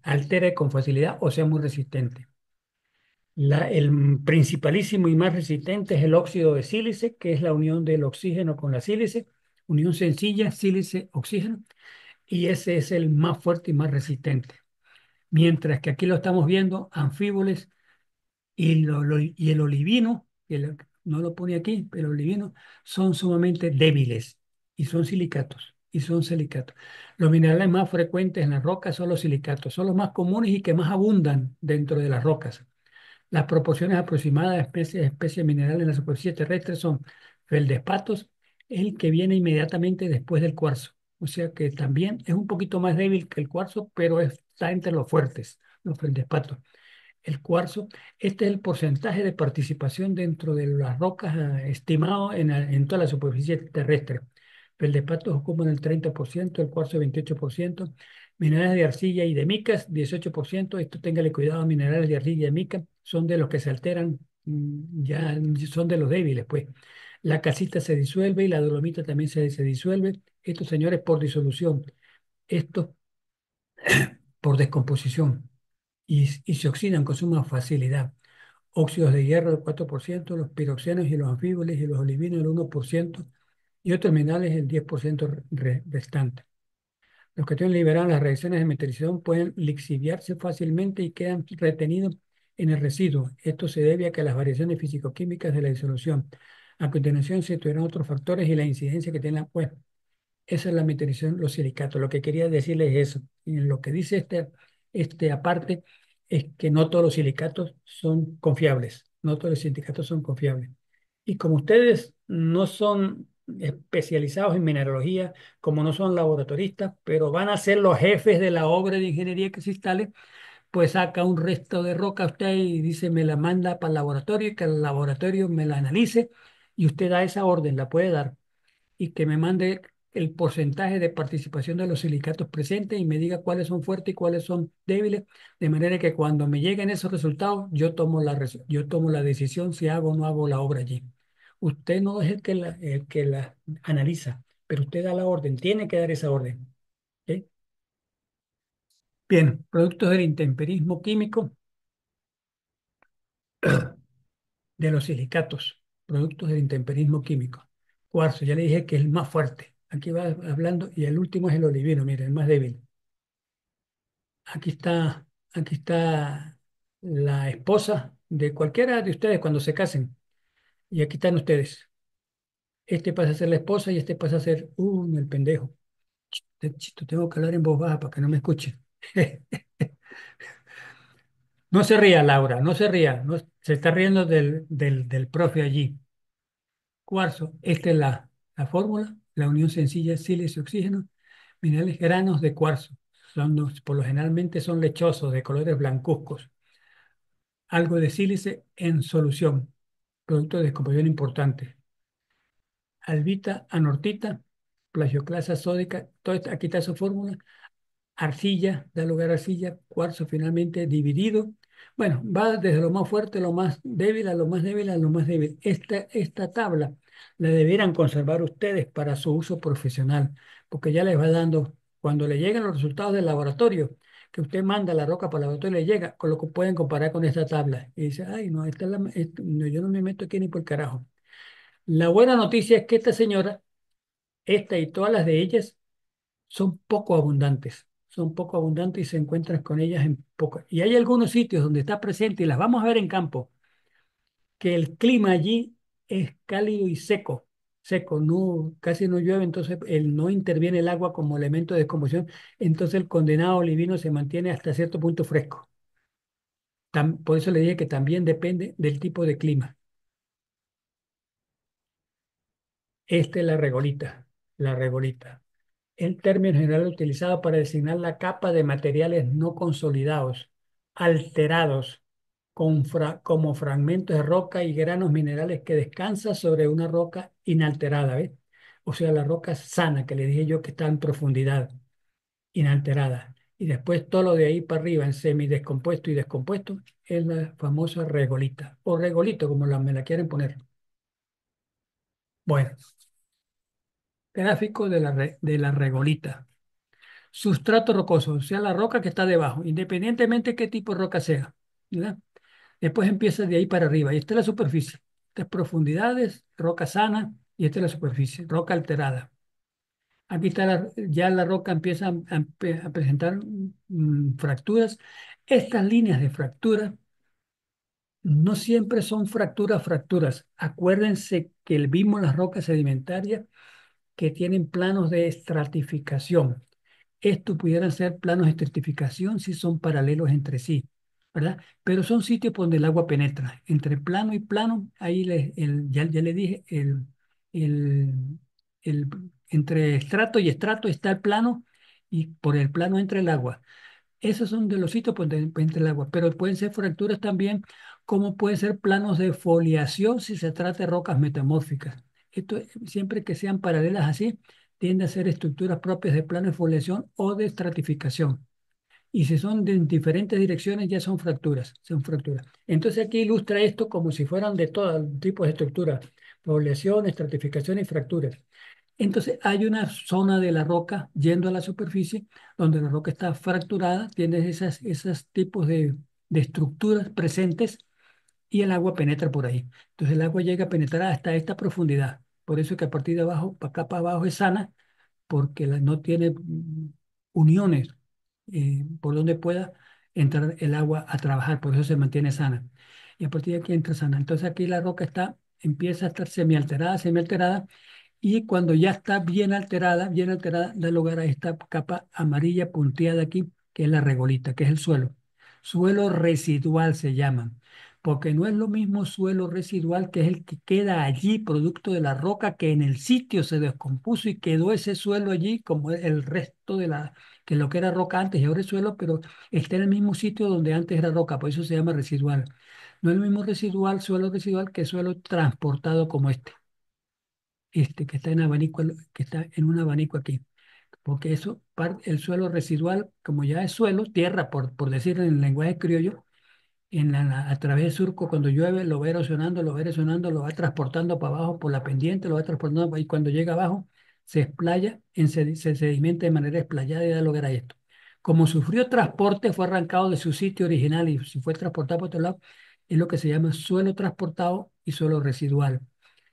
altere con facilidad o sea muy resistente. El principalísimo y más resistente es el óxido de sílice, que es la unión del oxígeno con la sílice, unión sencilla, sílice-oxígeno, y ese es el más fuerte y más resistente. Mientras que aquí lo estamos viendo, anfíboles y el olivino, no lo pone aquí, pero el olivino son sumamente débiles y son silicatos. Y son silicatos. Los minerales más frecuentes en las rocas son los silicatos, son los más comunes y que más abundan dentro de las rocas. Las proporciones aproximadas de especie mineral en la superficie terrestre son feldespatos, el que viene inmediatamente después del cuarzo. O sea que también es un poquito más débil que el cuarzo, pero está entre los fuertes, los feldespatos. El cuarzo, este es el porcentaje de participación dentro de las rocas estimado en toda la superficie terrestre. Feldespatos ocupan el 30%, el cuarzo 28%, minerales de arcilla y de micas 18%. Esto téngale cuidado, minerales de arcilla y de mica son de los que se alteran, ya son de los débiles, pues. La calcita se disuelve y la dolomita también se disuelve. Estos señores por disolución, estos por descomposición y se oxidan con suma facilidad. Óxidos de hierro el 4%, los piroxenos y los anfíboles y los olivinos el 1% y otros minerales el 10% restante. Los que tienen liberadas las reacciones de meterización pueden lixiviarse fácilmente y quedan retenidos en el residuo. Esto se debe a que las variaciones físico-químicas de la disolución. A continuación se estudiarán otros factores y la incidencia que tienen pues, Esa es la meteorización, los silicatos. Lo que quería decirles es eso. Y lo que dice este aparte es que no todos los silicatos son confiables. No todos los silicatos son confiables. Y como ustedes no son especializados en mineralogía, como no son laboratoristas, pero van a ser los jefes de la obra de ingeniería de cristales, pues saca un resto de roca usted y dice, me la manda para el laboratorio y que el laboratorio me la analice y usted da esa orden, la puede dar y que me mande el porcentaje de participación de los silicatos presentes y me diga cuáles son fuertes y cuáles son débiles, de manera que cuando me lleguen esos resultados, yo tomo la decisión si hago o no hago la obra allí. Usted no es el que la analiza, pero usted da la orden, tiene que dar esa orden. ¿Ok? Bien, productos del intemperismo químico de los silicatos, productos del intemperismo químico. Cuarzo, ya le dije que es el más fuerte. Aquí va hablando, y el último es el olivino, mire, el más débil. Aquí está, aquí está la esposa de cualquiera de ustedes cuando se casen. Y aquí están ustedes. Este pasa a ser la esposa y este pasa a ser, el pendejo. Chito, tengo que hablar en voz baja para que no me escuchen. No se ría, Laura, no se ría. No, se está riendo del profe allí. Cuarzo, esta es la fórmula, la unión sencilla sílice-oxígeno, minerales granos de cuarzo. Por lo generalmente son lechosos, de colores blancuzcos. Algo de sílice en solución, producto de descomposición importante. Albita, anortita, plagioclasa sódica, aquí está su fórmula. Arcilla, da lugar a arcilla, cuarzo finalmente dividido. Bueno, va desde lo más fuerte, lo más débil, a lo más débil, a lo más débil. Esta tabla la debieran conservar ustedes para su uso profesional, porque ya les va dando, cuando le llegan los resultados del laboratorio, que usted manda la roca para el laboratorio y le llega, con lo que pueden comparar con esta tabla. Y dice, ay, no, no, yo no me meto aquí ni por carajo. La buena noticia es que esta señora, esta y todas las de ellas, son poco abundantes y se encuentran con ellas en poco. Y hay algunos sitios donde está presente y las vamos a ver en campo, que el clima allí es cálido y seco, seco, no, casi no llueve, entonces no interviene el agua como elemento de descomposición, entonces el condenado olivino se mantiene hasta cierto punto fresco. Por eso le dije que también depende del tipo de clima. Esta es la regolita, la regolita. El término general utilizado para designar la capa de materiales no consolidados, alterados, como fragmentos de roca y granos minerales que descansa sobre una roca inalterada, ¿ves? O sea, la roca sana, que le dije yo que está en profundidad, inalterada. Y después todo lo de ahí para arriba, en semidescompuesto y descompuesto, es la famosa regolita, o regolito, como me la quieren poner. Bueno, gráfico de la regolita. Sustrato rocoso, o sea, la roca que está debajo, independientemente de qué tipo de roca sea, ¿verdad? Después empieza de ahí para arriba, y esta es la superficie. Estas profundidades, roca sana, y esta es la superficie, roca alterada. Aquí está ya la roca empieza a presentar fracturas. Estas líneas de fractura no siempre son fracturas, fracturas. Acuérdense que vimos las rocas sedimentarias que tienen planos de estratificación. Esto pudieran ser planos de estratificación si son paralelos entre sí, ¿verdad? Pero son sitios por donde el agua penetra. Entre plano y plano, ahí ya le dije, el, el- entre estrato y estrato está el plano y por el plano entra el agua. Esos son de los sitios por donde entra el agua, pero pueden ser fracturas también, como pueden ser planos de foliación si se trata de rocas metamórficas. Esto, siempre que sean paralelas así, tiende a ser estructuras propias de plano de foliación o de estratificación. Y si son de diferentes direcciones, ya son fracturas, son fracturas. Entonces aquí ilustra esto como si fueran de todo tipo de estructuras, foliación, estratificación y fracturas. Entonces hay una zona de la roca yendo a la superficie donde la roca está fracturada, tiene esos tipos de estructuras presentes y el agua penetra por ahí. Entonces el agua llega a penetrar hasta esta profundidad. Por eso que a partir de abajo, para acá para abajo es sana, porque no tiene uniones por donde pueda entrar el agua a trabajar, por eso se mantiene sana. Y a partir de aquí entra sana. Entonces aquí la roca empieza a estar semialterada, semialterada, Y cuando ya está bien alterada, da lugar a esta capa amarilla punteada aquí, que es la regolita, que es el suelo. Suelo residual se llama, porque no es lo mismo suelo residual, que es el que queda allí, producto de la roca, que en el sitio se descompuso y quedó ese suelo allí, como el resto de que lo que era roca antes y ahora es suelo, pero está en el mismo sitio donde antes era roca, por eso se llama residual. No es lo mismo residual, suelo residual, que suelo transportado como que está en abanico, que está en un abanico aquí. Porque eso, el suelo residual, como ya es suelo, tierra, por decir en el lenguaje criollo, a través del surco, cuando llueve, lo va erosionando, lo va erosionando, lo va transportando para abajo por la pendiente, lo va transportando, y cuando llega abajo, se explaya, se sedimenta de manera explayada y da lugar a esto. Como sufrió transporte, fue arrancado de su sitio original y si fue transportado por otro lado, es lo que se llama suelo transportado y suelo residual.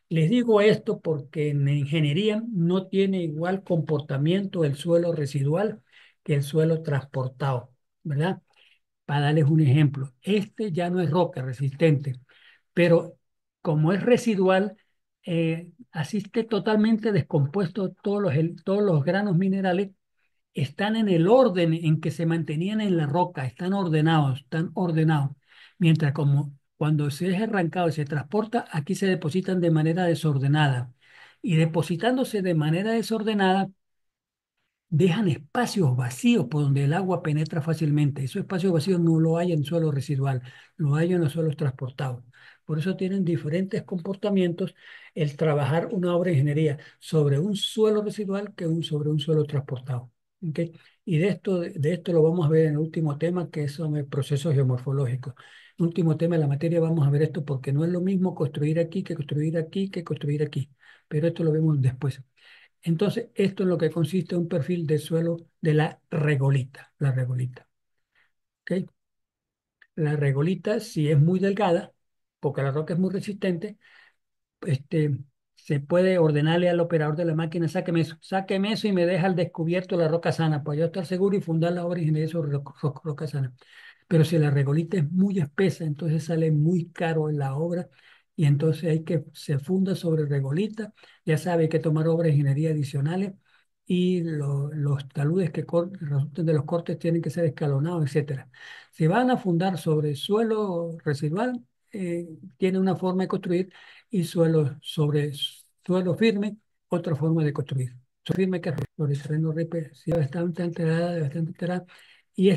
Les digo esto porque en ingeniería no tiene igual comportamiento el suelo residual que el suelo transportado, ¿verdad? Para darles un ejemplo, este ya no es roca resistente, pero como es residual, así esté totalmente descompuesto todos los granos minerales, están en el orden en que se mantenían en la roca, están ordenados. Mientras como cuando se es arrancado y se transporta, aquí se depositan de manera desordenada. Y depositándose de manera desordenada, dejan espacios vacíos por donde el agua penetra fácilmente. Esos espacios vacíos no lo hay en suelo residual, lo hay en los suelos transportados. Por eso tienen diferentes comportamientos el trabajar una obra de ingeniería sobre un suelo residual que sobre un suelo transportado. ¿Ok? Y de esto lo vamos a ver en el último tema, que son procesos geomorfológicos. En el último tema de la materia vamos a ver esto porque no es lo mismo construir aquí que construir aquí que construir aquí. Pero esto lo vemos después. Entonces, esto es lo que consiste un perfil de suelo de la regolita, la regolita. ¿Ok? La regolita, si es muy delgada, porque la roca es muy resistente, este, se puede ordenarle al operador de la máquina, sáqueme eso y me deja al descubierto la roca sana, para yo estar seguro y fundar la obra de ingeniería sobre roca sana. Pero si la regolita es muy espesa, entonces sale muy caro en la obra y entonces se funda sobre regolita. Ya sabe, hay que tomar obras de ingeniería adicionales y los taludes que resulten de los cortes tienen que ser escalonados, etcétera. Si van a fundar sobre suelo residual, tiene una forma de construir y sobre suelo firme, otra forma de construir. Suelo firme que es sobre terreno ripe, sí, bastante alterada, y